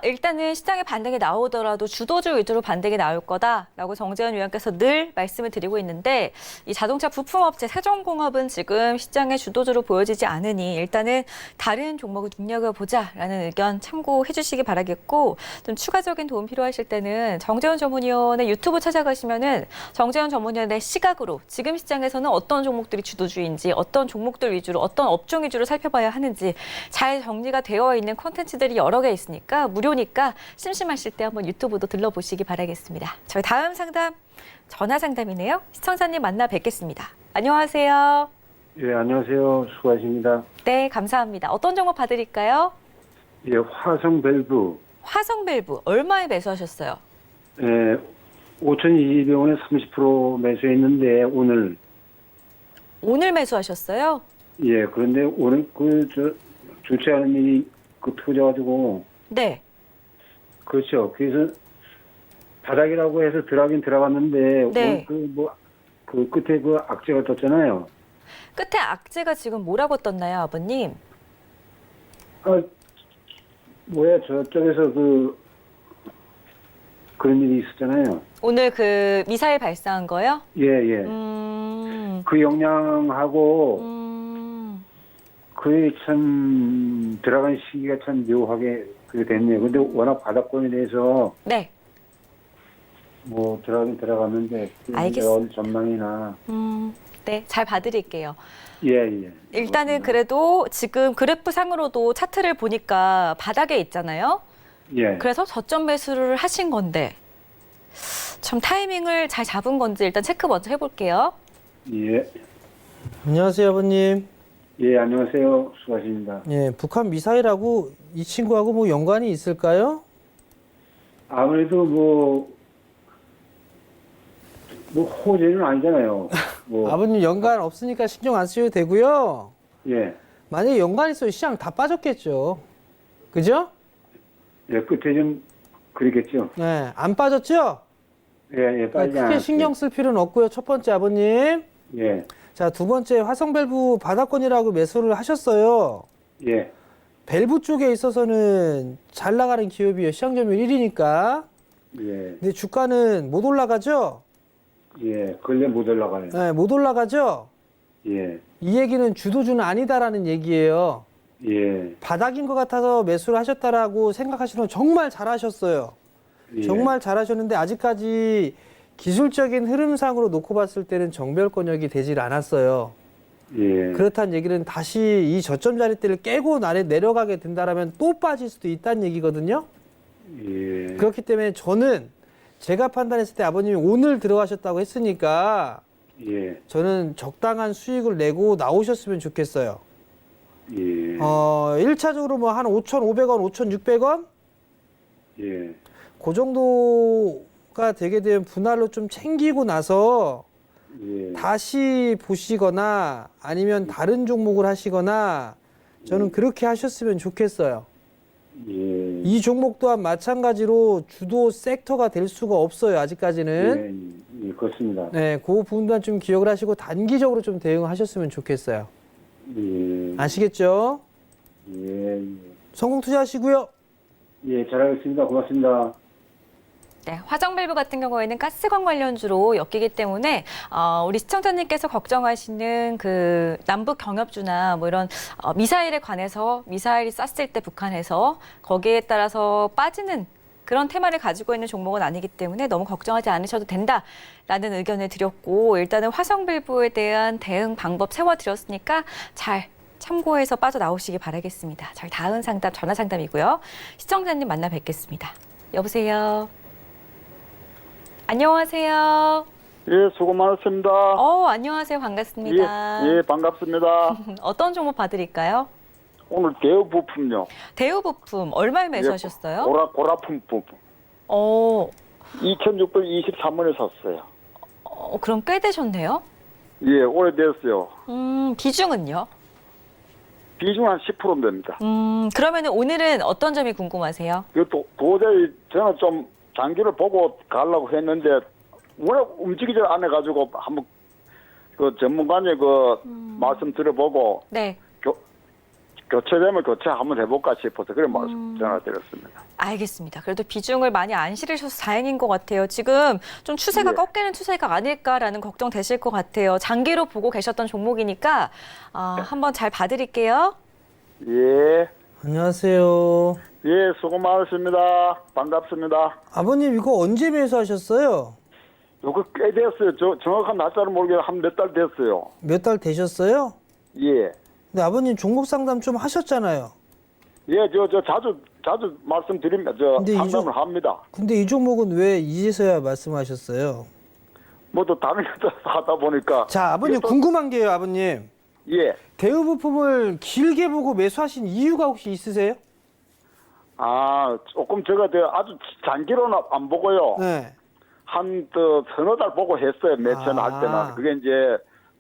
일단은 시장에 반등이 나오더라도 주도주 위주로 반등이 나올 거다라고 정재현 위원께서 늘 말씀을 드리고 있는데 이 자동차 부품업체 세종공업은 지금 시장의 주도주로 보여지지 않으니 일단은 다른 종목을 눈여겨보자라는 의견 참고해 주시기 바라겠고 좀 추가적인 도움 필요하실 때는 정재현 전문위원의 유튜브 찾아가시면은 정재현 전문위원의 시각으로 지금 시장에서는 어떤 종목들이 주도주인지 어떤 종목들 위주로 어떤 업종 위주로 살펴봐야 하는지 잘 정리가 되어 있는 콘텐츠들이 여러 개 있으니까 무료니까 심심하실 때 한번 유튜브도 들러보시기 바라겠습니다. 저희 다음 상담 전화 상담이네요. 시청자님 만나 뵙겠습니다. 안녕하세요. 예, 안녕하세요. 수고하십니다. 네, 감사합니다. 어떤 종목 봐드릴까요? 예, 화성밸브. 화성밸브 얼마에 매수하셨어요? 예, 5,200원에 30% 매수했는데 오늘 매수하셨어요? 예, 그런데 오늘 주최하는 일이 터져가지고 네. 그렇죠. 그래서 바닥이라고 해서 들어가긴 들어갔는데 네. 그 끝에 그 악재가 떴잖아요. 끝에 악재가 지금 뭐라고 떴나요, 아버님? 저쪽에서 그런 일이 있었잖아요. 오늘 그 미사일 발사한 거요? 예, 예. 그 영향하고 그게 참 들어간 시기가 참 묘하게 그게 됐네요. 근데 워낙 바닥권에 대해서 네. 뭐 들어가긴 들어갔는데 알겠습니다. 전망이나 네, 잘 봐드릴게요. 예, 예. 일단은 그래도 지금 그래프상으로도 차트를 보니까 바닥에 있잖아요. 예. 그래서 저점 매수를 하신 건데 참 타이밍을 잘 잡은 건지 일단 체크 먼저 해볼게요. 예. 안녕하세요, 아버님. 예, 안녕하세요. 수고하십니다. 예, 북한 미사일하고 이 친구하고 뭐 연관이 있을까요? 아무래도 호재는 아니잖아요. 아버님 연관 없으니까 신경 안 쓰셔도 되고요. 예. 만약에 연관 있어요, 시장 다 빠졌겠죠. 그죠? 예, 끝에 좀 그러겠죠. 네, 안 빠졌죠? 예, 예, 빨리 크게 신경 쓸 필요는 없고요. 첫 번째 아버님. 예, 자, 두 번째 화성 밸브 바닥권이라고 매수를 하셨어요. 예, 밸브 쪽에 있어서는 잘 나가는 기업이에요. 시장 점유율 1위니까. 예, 근데 주가는 못 올라가죠? 예. 근래 못 올라가요. 네, 못 올라가죠? 예, 이 얘기는 주도주는 아니다라는 얘기예요. 예, 바닥인 것 같아서 매수를 하셨다라고 생각하시는 건 정말 잘하셨어요. 예. 정말 잘하셨는데 아직까지 기술적인 흐름상으로 놓고 봤을 때는 정별권역이 되질 않았어요. 예, 그렇다는 얘기는 다시 이 저점 자리대를 깨고 내려가게 된다라면 또 빠질 수도 있다는 얘기거든요. 예, 그렇기 때문에 저는 제가 판단했을 때 아버님이 오늘 들어가셨다고 했으니까 예, 저는 적당한 수익을 내고 나오셨으면 좋겠어요. 예, 1차적으로 뭐 한 5,500원, 5,600원? 예, 그 정도가 되게 되면 분할로 좀 챙기고 나서 예. 다시 보시거나 아니면 다른 종목을 하시거나 저는 그렇게 하셨으면 좋겠어요. 예. 이 종목 또한 마찬가지로 주도 섹터가 될 수가 없어요. 아직까지는. 예, 그렇습니다. 네, 그 부분도 좀 기억을 하시고 단기적으로 좀 대응하셨으면 좋겠어요. 예, 아시겠죠? 예, 성공 투자하시고요. 예, 잘하겠습니다. 고맙습니다. 네, 화정 밸브 같은 경우에는 가스관 관련주로 엮이기 때문에 우리 시청자님께서 걱정하시는 그 남북 경협주나 뭐 이런 미사일에 관해서 미사일이 쐈을 때 북한에서 거기에 따라서 빠지는 그런 테마를 가지고 있는 종목은 아니기 때문에 너무 걱정하지 않으셔도 된다라는 의견을 드렸고 일단은 화성 밸브에 대한 대응 방법 세워드렸으니까 잘 참고해서 빠져나오시기 바라겠습니다. 저희 다음 상담 전화 상담이고요. 시청자님 만나 뵙겠습니다. 여보세요. 안녕하세요. 예, 수고 많으십니다. 안녕하세요. 반갑습니다. 예, 반갑습니다. 어떤 종목 봐드릴까요? 오늘 대우 부품요. 대우 부품 얼마에 매수하셨어요? 고라품 부품. 2623원에 샀어요. 그럼 꽤 되셨네요. 예, 오래됐어요. 비중은요? 비중 한 10% 됩니다. 그러면 오늘은 어떤 점이 궁금하세요? 이것도 도저히 저는 좀 장기를 보고 가려고 했는데 워낙 움직이질 않아가지고 한번 그 전문가님 말씀 들어보고 네. 교체되면 교체 한번 해볼까 싶어서 그래 말씀 전화드렸습니다. 알겠습니다. 그래도 비중을 많이 안 실으셔서 다행인 것 같아요. 지금 좀 추세가 예. 꺾이는 추세가 아닐까라는 걱정 되실 것 같아요. 장기로 보고 계셨던 종목이니까 한번 잘 봐드릴게요. 예, 안녕하세요. 예, 수고 많으십니다. 반갑습니다. 아버님 이거 언제 매수하셨어요? 요거 꽤 됐어요. 정확한 날짜를 모르겠는데 한 몇 달 됐어요. 몇 달 되셨어요? 예. 근데 아버님 종목 상담 좀 하셨잖아요. 예, 자주 말씀드립니다. 근데 상담을 합니다. 근데 이 종목은 왜 이제서야 말씀하셨어요? 뭐 또 다른 거 하다 보니까. 자, 아버님 이게 또- 궁금한 게요, 아버님. 예. 대우 부품을 길게 보고 매수하신 이유가 혹시 있으세요? 조금 제가 아주 장기로는 안 보고요. 네. 한 서너 달 보고 했어요. 매천 할 때는. 그게 이제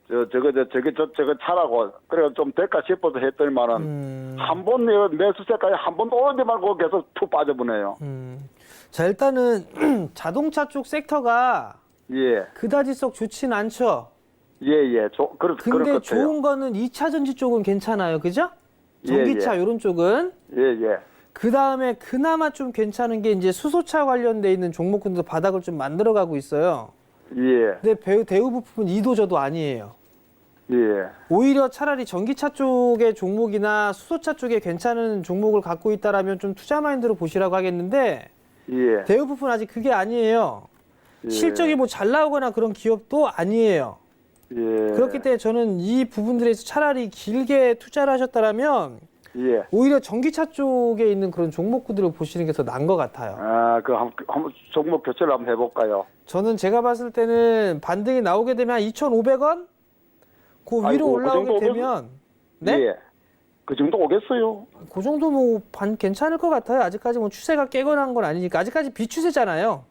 저거 차라고 그래가 좀 될까 싶어서 했더니만은 한 번 매수세까지 한 번도 오르지 말고 계속 툭 빠져보네요. 자, 일단은 자동차 쪽 섹터가 예, 그다지 썩 좋진 않죠. 예. 그럴 것 근데 같아요. 좋은 거는 2차 전지 쪽은 괜찮아요. 그죠? 예, 전기차 예. 이런 쪽은. 예. 그 다음에 그나마 좀 괜찮은 게 이제 수소차 관련돼 있는 종목군도 바닥을 좀 만들어가고 있어요. 예, 근데 대우부품은 이도저도 아니에요. 예. 오히려 차라리 전기차 쪽의 종목이나 수소차 쪽에 괜찮은 종목을 갖고 있다라면 좀 투자 마인드로 보시라고 하겠는데 예. 대우부품은 아직 그게 아니에요. 예. 실적이 뭐 잘 나오거나 그런 기업도 아니에요. 예. 그렇기 때문에 저는 이 부분들에서 차라리 길게 투자를 하셨다라면 예. 오히려 전기차 쪽에 있는 그런 종목군들을 보시는 게 더 나은 것 같아요. 한번 종목 교체를 한번 해볼까요? 저는 제가 봤을 때는 반등이 나오게 되면 한 2,500원? 그 위로 아이고, 그 올라오게 정도 되면 네? 예. 그 정도 오겠어요. 그 정도 뭐 괜찮을 것 같아요. 아직까지 뭐 추세가 깨거나 한 건 아니니까. 아직까지 비추세잖아요.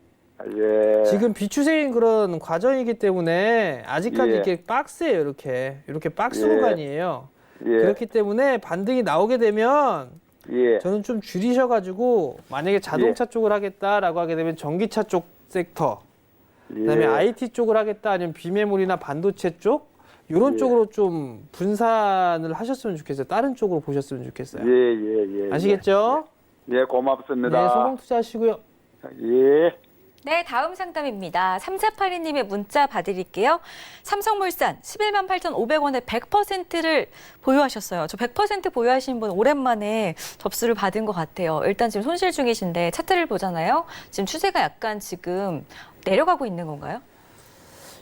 예. 지금 비추세인 그런 과정이기 때문에 아직까지 예. 이렇게 박스예요. 이렇게 박스 예. 구간이에요. 예. 그렇기 때문에 반등이 나오게 되면 예. 저는 좀 줄이셔가지고 만약에 자동차 쪽을 하겠다라고 하게 되면 전기차 쪽 섹터, 그다음에 예. IT 쪽을 하겠다 아니면 비메모리나 반도체 쪽 이런 예. 쪽으로 좀 분산을 하셨으면 좋겠어요. 다른 쪽으로 보셨으면 좋겠어요. 예. 아시겠죠? 예, 고맙습니다. 네, 성공 투자하시고요. 예. 네, 다음 상담입니다. 3482님의 문자 봐드릴게요. 삼성물산 11만 8,500원에 100%를 보유하셨어요. 저 100% 보유하신 분 오랜만에 접수를 받은 것 같아요. 일단 지금 손실 중이신데 차트를 보잖아요. 지금 추세가 약간 지금 내려가고 있는 건가요?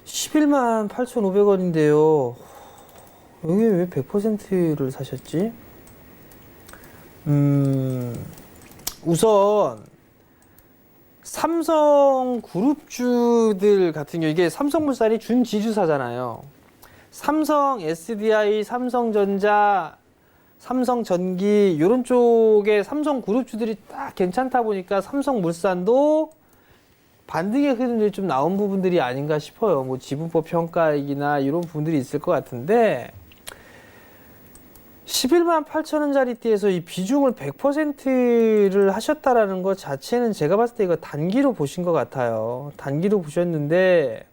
11만 8,500원인데요. 여기 왜 100%를 사셨지? 우선 삼성그룹주들 같은 경우 이게 삼성물산이 준지주사잖아요. 삼성 SDI, 삼성전자, 삼성전기 이런 쪽에 삼성그룹주들이 딱 괜찮다 보니까 삼성물산도 반등의 흐름들이 좀 나온 부분들이 아닌가 싶어요. 뭐 지분법 평가이기나 이런 부분들이 있을 것 같은데 11만 8천 원짜리대에서 이 비중을 100%를 하셨다라는 것 자체는 제가 봤을 때 이거 단기로 보신 것 같아요. 단기로 보셨는데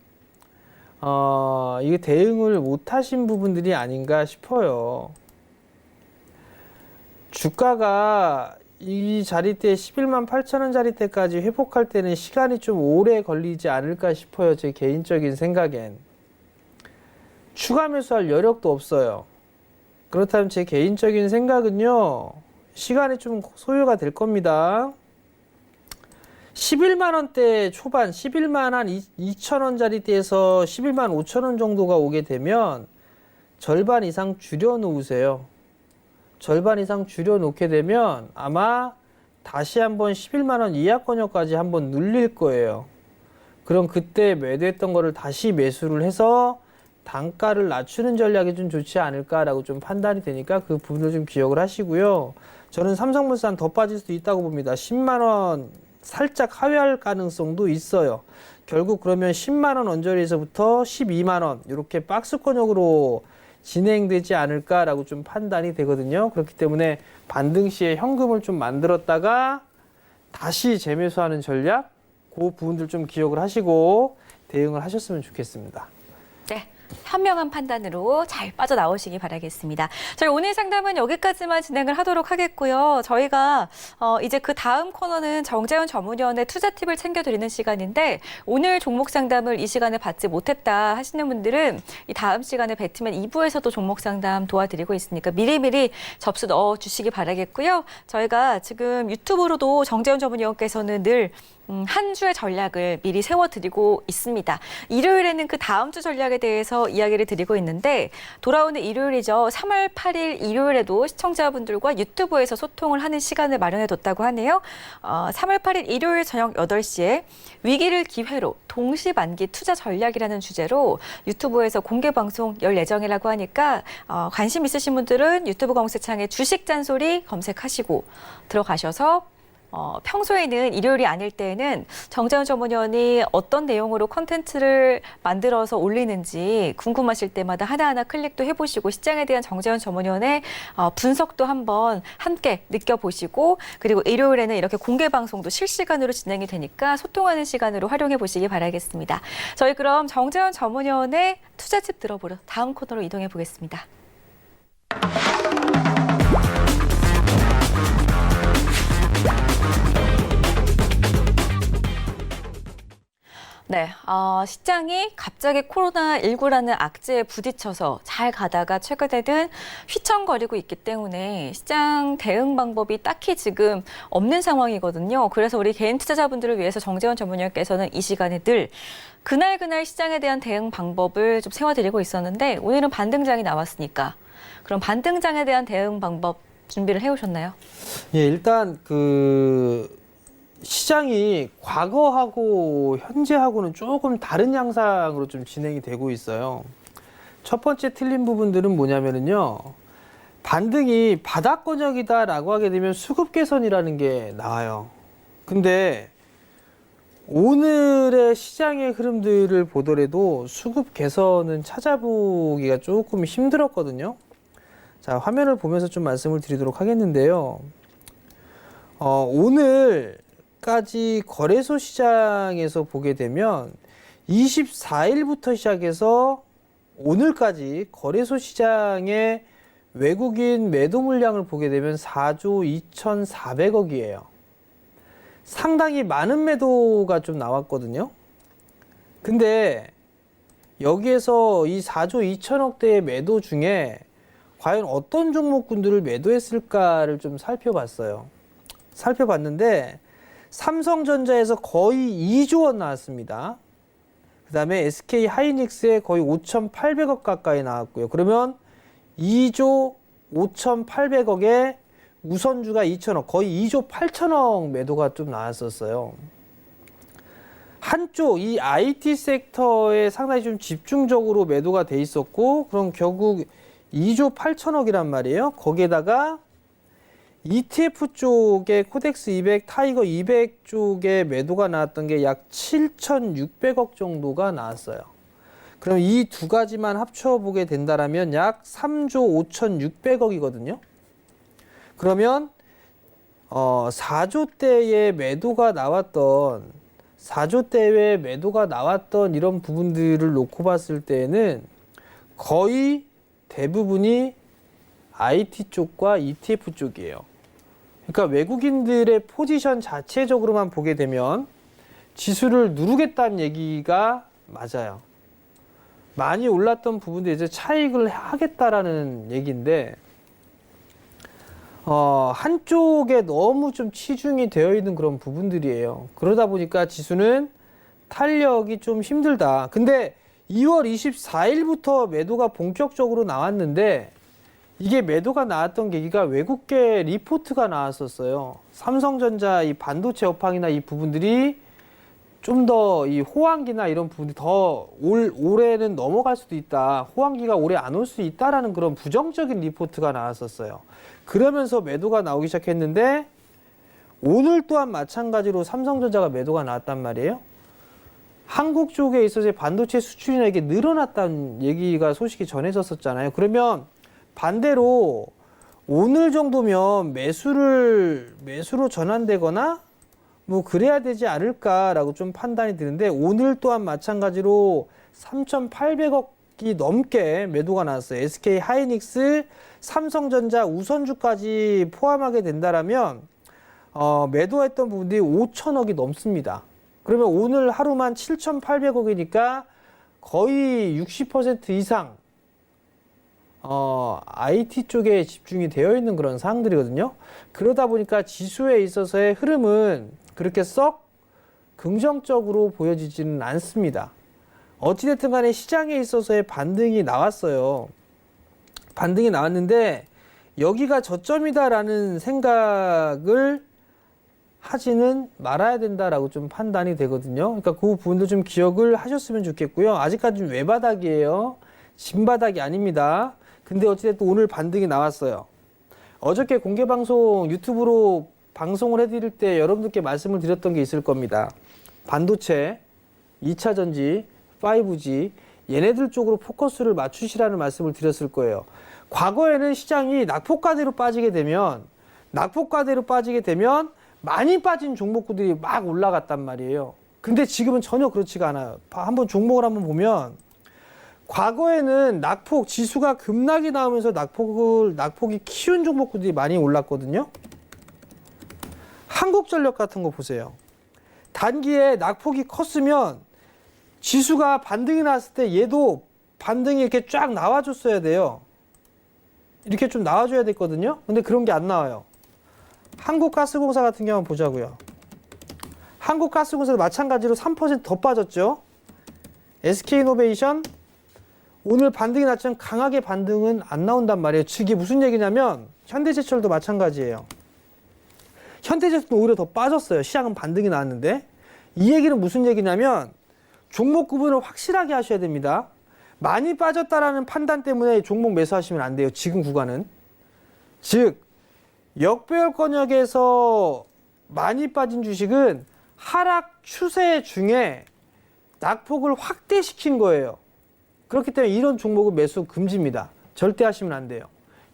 이게 대응을 못 하신 부분들이 아닌가 싶어요. 주가가 이 자리대 11만 8천 원짜리대까지 회복할 때는 시간이 좀 오래 걸리지 않을까 싶어요. 제 개인적인 생각엔. 추가 매수할 여력도 없어요. 그렇다면 제 개인적인 생각은요. 시간이 좀 소요가 될 겁니다. 11만 원대 초반, 11만 한 2천 원짜리대에서 11만 5천 원 정도가 오게 되면 절반 이상 줄여놓으세요. 절반 이상 줄여놓게 되면 아마 다시 한번 11만 원 이하권역까지 한번 눌릴 거예요. 그럼 그때 매도했던 거를 다시 매수를 해서 단가를 낮추는 전략이 좀 좋지 않을까라고 좀 판단이 되니까 그 부분을 좀 기억을 하시고요. 저는 삼성물산 더 빠질 수도 있다고 봅니다. 10만 원 살짝 하회할 가능성도 있어요. 결국 그러면 10만 원 언저리에서부터 12만 원 이렇게 박스권역으로 진행되지 않을까라고 좀 판단이 되거든요. 그렇기 때문에 반등 시에 현금을 좀 만들었다가 다시 재매수하는 전략, 그 부분들 좀 기억을 하시고 대응을 하셨으면 좋겠습니다. 네. 현명한 판단으로 잘 빠져나오시기 바라겠습니다. 저희 오늘 상담은 여기까지만 진행을 하도록 하겠고요. 저희가 이제 그 다음 코너는 정재훈 전문위원의 투자 팁을 챙겨드리는 시간인데 오늘 종목 상담을 이 시간에 받지 못했다 하시는 분들은 이 다음 시간에 배트맨 2부에서도 종목 상담 도와드리고 있으니까 미리미리 접수 넣어주시기 바라겠고요. 저희가 지금 유튜브로도 정재훈 전문위원께서는 늘 한 주의 전략을 미리 세워드리고 있습니다. 일요일에는 그 다음 주 전략에 대해서 이야기를 드리고 있는데 돌아오는 일요일이죠. 3월 8일 일요일에도 시청자분들과 유튜브에서 소통을 하는 시간을 마련해뒀다고 하네요. 3월 8일 일요일 저녁 8시에 위기를 기회로 동시만기 투자 전략이라는 주제로 유튜브에서 공개 방송 열 예정이라고 하니까 관심 있으신 분들은 유튜브 검색창에 주식 잔소리 검색하시고 들어가셔서 평소에는 일요일이 아닐 때는 정재훈 전문위원이 어떤 내용으로 콘텐츠를 만들어서 올리는지 궁금하실 때마다 하나하나 클릭도 해보시고 시장에 대한 정재훈 전문위원의 분석도 한번 함께 느껴보시고 그리고 일요일에는 이렇게 공개 방송도 실시간으로 진행이 되니까 소통하는 시간으로 활용해 보시기 바라겠습니다. 저희 그럼 정재훈 전문위원의 투자팁 들어보러 다음 코너로 이동해 보겠습니다. 네, 시장이 갑자기 코로나19라는 악재에 부딪혀서 잘 가다가 최근에는 휘청거리고 있기 때문에 시장 대응 방법이 딱히 지금 없는 상황이거든요. 그래서 우리 개인 투자자분들을 위해서 정재훈 전문위원께서는 이 시간에 늘 그날 시장에 대한 대응 방법을 좀 세워드리고 있었는데 오늘은 반등장이 나왔으니까 그럼 반등장에 대한 대응 방법 준비를 해오셨나요? 예, 일단 시장이 과거하고 현재하고는 조금 다른 양상으로 좀 진행이 되고 있어요. 첫 번째 틀린 부분들은 뭐냐면요. 반등이 바닥권역이다라고 하게 되면 수급 개선이라는 게 나와요. 근데 오늘의 시장의 흐름들을 보더라도 수급 개선은 찾아보기가 조금 힘들었거든요. 자, 화면을 보면서 좀 말씀을 드리도록 하겠는데요. 오늘까지 거래소 시장에서 보게 되면 24일부터 시작해서 오늘까지 거래소 시장의 외국인 매도 물량을 보게 되면 4조 2,400억이에요. 상당히 많은 매도가 좀 나왔거든요. 근데 여기에서 이 4조 2천억대의 매도 중에 과연 어떤 종목군들을 매도했을까를 좀 살펴봤어요. 살펴봤는데 삼성전자에서 거의 2조 원 나왔습니다. 그 다음에 SK 하이닉스에 거의 5,800억 가까이 나왔고요. 그러면 2조 5,800억에 우선주가 2천억, 거의 2조 8천억 매도가 좀 나왔었어요. 한쪽 이 IT 섹터에 상당히 좀 집중적으로 매도가 돼 있었고, 그럼 결국 2조 8천억이란 말이에요. 거기에다가 ETF 쪽에 코덱스 200, 타이거 200 쪽에 매도가 나왔던 게 약 7,600억 정도가 나왔어요. 그럼 이 두 가지만 합쳐보게 된다면 약 3조 5,600억이거든요. 그러면 4조대의 매도가 나왔던 4조대의 매도가 나왔던 이런 부분들을 놓고 봤을 때에는 거의 대부분이 IT 쪽과 ETF 쪽이에요. 그러니까 외국인들의 포지션 자체적으로만 보게 되면 지수를 누르겠다는 얘기가 맞아요. 많이 올랐던 부분도 이제 차익을 하겠다라는 얘기인데 한쪽에 너무 좀 치중이 되어 있는 그런 부분들이에요. 그러다 보니까 지수는 탄력이 좀 힘들다. 근데 2월 24일부터 매도가 본격적으로 나왔는데 이게 매도가 나왔던 계기가 외국계 리포트가 나왔었어요. 삼성전자 이 반도체 업황이나 이 부분들이 좀 더 이 호황기나 이런 부분이 더 올해는 넘어갈 수도 있다. 호황기가 올해 안 올 수 있다라는 그런 부정적인 리포트가 나왔었어요. 그러면서 매도가 나오기 시작했는데 오늘 또한 마찬가지로 삼성전자가 매도가 나왔단 말이에요. 한국 쪽에 있어서 반도체 수출이나 이게 늘어났다는 얘기가 소식이 전해졌었잖아요. 그러면 반대로 오늘 정도면 매수로 전환되거나 뭐 그래야 되지 않을까라고 좀 판단이 드는데 오늘 또한 마찬가지로 3,800억이 넘게 매도가 나왔어요. SK 하이닉스, 삼성전자, 우선주까지 포함하게 된다라면 매도했던 부분들이 5천억이 넘습니다. 그러면 오늘 하루만 7,800억이니까 거의 60% 이상 IT 쪽에 집중이 되어 있는 그런 사항들이거든요. 그러다 보니까 지수에 있어서의 흐름은 그렇게 썩 긍정적으로 보여지지는 않습니다. 어찌됐든 간에 시장에 있어서의 반등이 나왔어요. 반등이 나왔는데 여기가 저점이다라는 생각을 하지는 말아야 된다라고 좀 판단이 되거든요. 그러니까 그 부분도 좀 기억을 하셨으면 좋겠고요. 아직까지는 외바닥이에요. 진바닥이 아닙니다. 근데 어찌됐든 오늘 반등이 나왔어요. 어저께 공개방송 유튜브로 방송을 해드릴 때 여러분들께 말씀을 드렸던 게 있을 겁니다. 반도체, 2차 전지, 5G 얘네들 쪽으로 포커스를 맞추시라는 말씀을 드렸을 거예요. 과거에는 시장이 낙폭과대로 빠지게 되면 많이 빠진 종목들이 막 올라갔단 말이에요. 근데 지금은 전혀 그렇지가 않아요. 한번 종목을 한번 보면 과거에는 낙폭 지수가 급락이 나오면서 낙폭이 키운 종목들이 많이 올랐거든요. 한국전력 같은 거 보세요. 단기에 낙폭이 컸으면 지수가 반등이 났을 때 얘도 반등이 이렇게 쫙 나와줬어야 돼요. 이렇게 좀 나와줘야 됐거든요. 근데 그런 게 안 나와요. 한국가스공사 같은 경우 보자고요. 한국가스공사도 마찬가지로 3% 더 빠졌죠. SK이노베이션 오늘 반등이 났지만 강하게 반등은 안 나온단 말이에요. 즉 이게 무슨 얘기냐면 현대제철도 마찬가지예요. 현대제철도 오히려 더 빠졌어요. 시장은 반등이 나왔는데 이 얘기는 무슨 얘기냐면 종목 구분을 확실하게 하셔야 됩니다. 많이 빠졌다라는 판단 때문에 종목 매수하시면 안 돼요. 지금 구간은. 즉 역배열권역에서 많이 빠진 주식은 하락 추세 중에 낙폭을 확대시킨 거예요. 그렇기 때문에 이런 종목은 매수 금지입니다. 절대 하시면 안 돼요.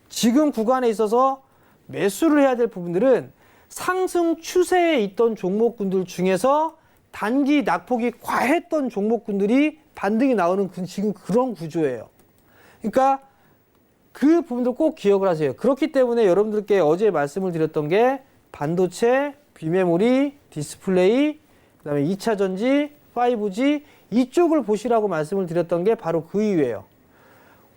지금 구간에 있어서 매수를 해야 될 부분들은 상승 추세에 있던 종목군들 중에서 단기 낙폭이 과했던 종목군들이 반등이 나오는 지금 그런 구조예요. 그러니까 그 부분들 꼭 기억을 하세요. 그렇기 때문에 여러분들께 어제 말씀을 드렸던 게 반도체, 비메모리, 디스플레이, 그다음에 2차 전지, 5G 이쪽을 보시라고 말씀을 드렸던 게 바로 그 이유예요.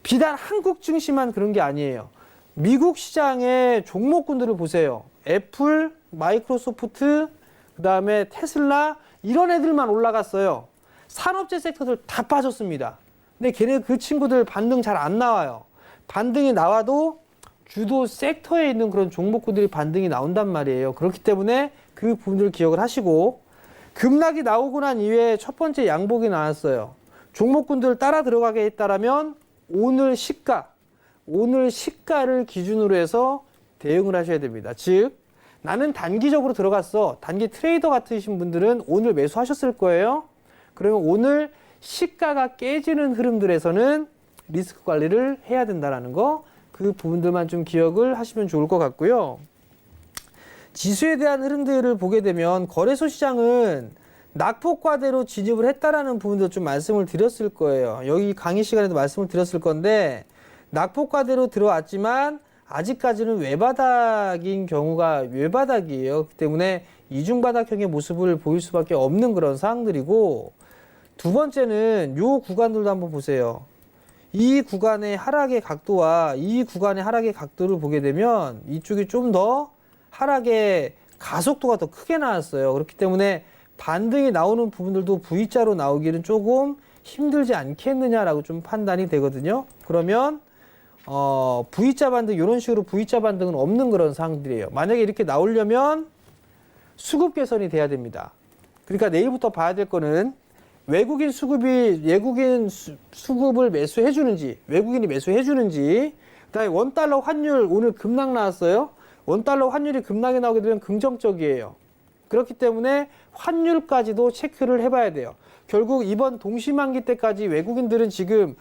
비단 한국 증시만 그런 게 아니에요. 미국 시장의 종목군들을 보세요. 애플, 마이크로소프트, 그다음에 테슬라 이런 애들만 올라갔어요. 산업재 섹터들 다 빠졌습니다. 근데 걔네 그 친구들 반등 잘 안 나와요. 반등이 나와도 주도 섹터에 있는 그런 종목군들이 반등이 나온단 말이에요. 그렇기 때문에 그 부분들 기억을 하시고 급락이 나오고 난 이후에 첫 번째 양복이 나왔어요. 종목군들 따라 들어가게 했다라면 오늘 시가를 기준으로 해서 대응을 하셔야 됩니다. 즉 나는 단기적으로 들어갔어. 단기 트레이더 같으신 분들은 오늘 매수하셨을 거예요. 그러면 오늘 시가가 깨지는 흐름들에서는 리스크 관리를 해야 된다는 거, 그 부분들만 좀 기억을 하시면 좋을 것 같고요. 지수에 대한 흐름들을 보게 되면 거래소 시장은 낙폭과대로 진입을 했다라는 부분도 좀 말씀을 드렸을 거예요. 여기 강의 시간에도 말씀을 드렸을 건데 낙폭과대로 들어왔지만 아직까지는 외바닥인 경우가 외바닥이에요. 그렇기 때문에 이중바닥형의 모습을 보일 수밖에 없는 그런 상황들이고, 두 번째는 요 구간들도 한번 보세요. 이 구간의 하락의 각도와 이 구간의 하락의 각도를 보게 되면 이쪽이 좀 더 하락의 가속도가 더 크게 나왔어요. 그렇기 때문에 반등이 나오는 부분들도 V자로 나오기는 조금 힘들지 않겠느냐라고 좀 판단이 되거든요. 그러면 V자 반등, 이런 식으로 V자 반등은 없는 그런 상황들이에요. 만약에 이렇게 나오려면 수급 개선이 돼야 됩니다. 그러니까 내일부터 봐야 될 거는 외국인 수급을 매수해주는지, 외국인이 매수해주는지, 그다음에 원달러 환율 오늘 급락 나왔어요. 원달러 환율이 급락이 나오게 되면 긍정적이에요. 그렇기 때문에 환율까지도 체크를 해봐야 돼요. 결국 이번 동시만기 때까지 외국인들은 지금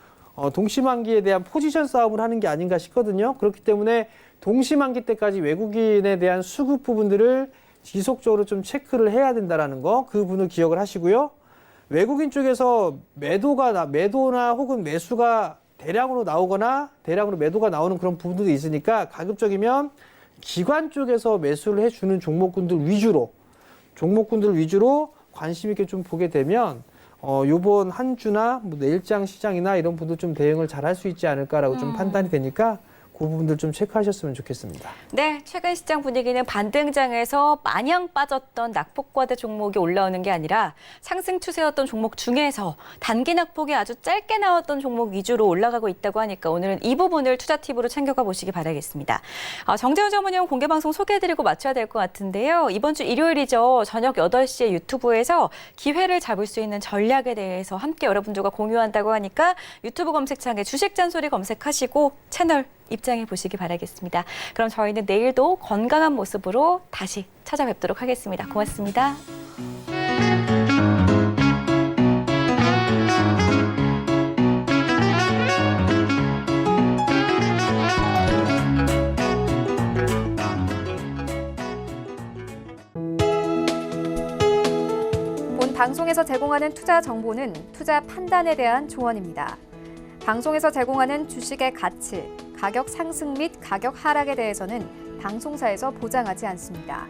동시만기에 대한 포지션 싸움을 하는 게 아닌가 싶거든요. 그렇기 때문에 동시만기 때까지 외국인에 대한 수급 부분들을 지속적으로 좀 체크를 해야 된다는 거, 그 부분을 기억을 하시고요. 외국인 쪽에서 매도나 혹은 매수가 대량으로 나오거나 대량으로 매도가 나오는 그런 부분들도 있으니까 가급적이면 기관 쪽에서 매수를 해주는 종목군들 위주로 관심 있게 좀 보게 되면 요번 한 주나 뭐 내일장 시장이나 이런 분들 좀 대응을 잘 할 수 있지 않을까라고 좀 판단이 되니까 그 부분들 좀 체크하셨으면 좋겠습니다. 네, 최근 시장 분위기는 반등장에서 마냥 빠졌던 낙폭과대 종목이 올라오는 게 아니라 상승 추세였던 종목 중에서 단기 낙폭이 아주 짧게 나왔던 종목 위주로 올라가고 있다고 하니까 오늘은 이 부분을 투자 팁으로 챙겨가 보시기 바라겠습니다. 정재훈 전문위원 공개방송 소개해드리고 마쳐야 될 것 같은데요. 이번 주 일요일이죠. 저녁 8시에 유튜브에서 기회를 잡을 수 있는 전략에 대해서 함께 여러분들과 공유한다고 하니까 유튜브 검색창에 주식 잔소리 검색하시고 채널 입장해 보시기 바라겠습니다. 그럼 저희는 내일도 건강한 모습으로 다시 찾아뵙도록 하겠습니다. 고맙습니다. 본 방송에서 제공하는 투자 정보는 투자 판단에 대한 조언입니다. 방송에서 제공하는 주식의 가치, 가격 상승 및 가격 하락에 대해서는 방송사에서 보장하지 않습니다.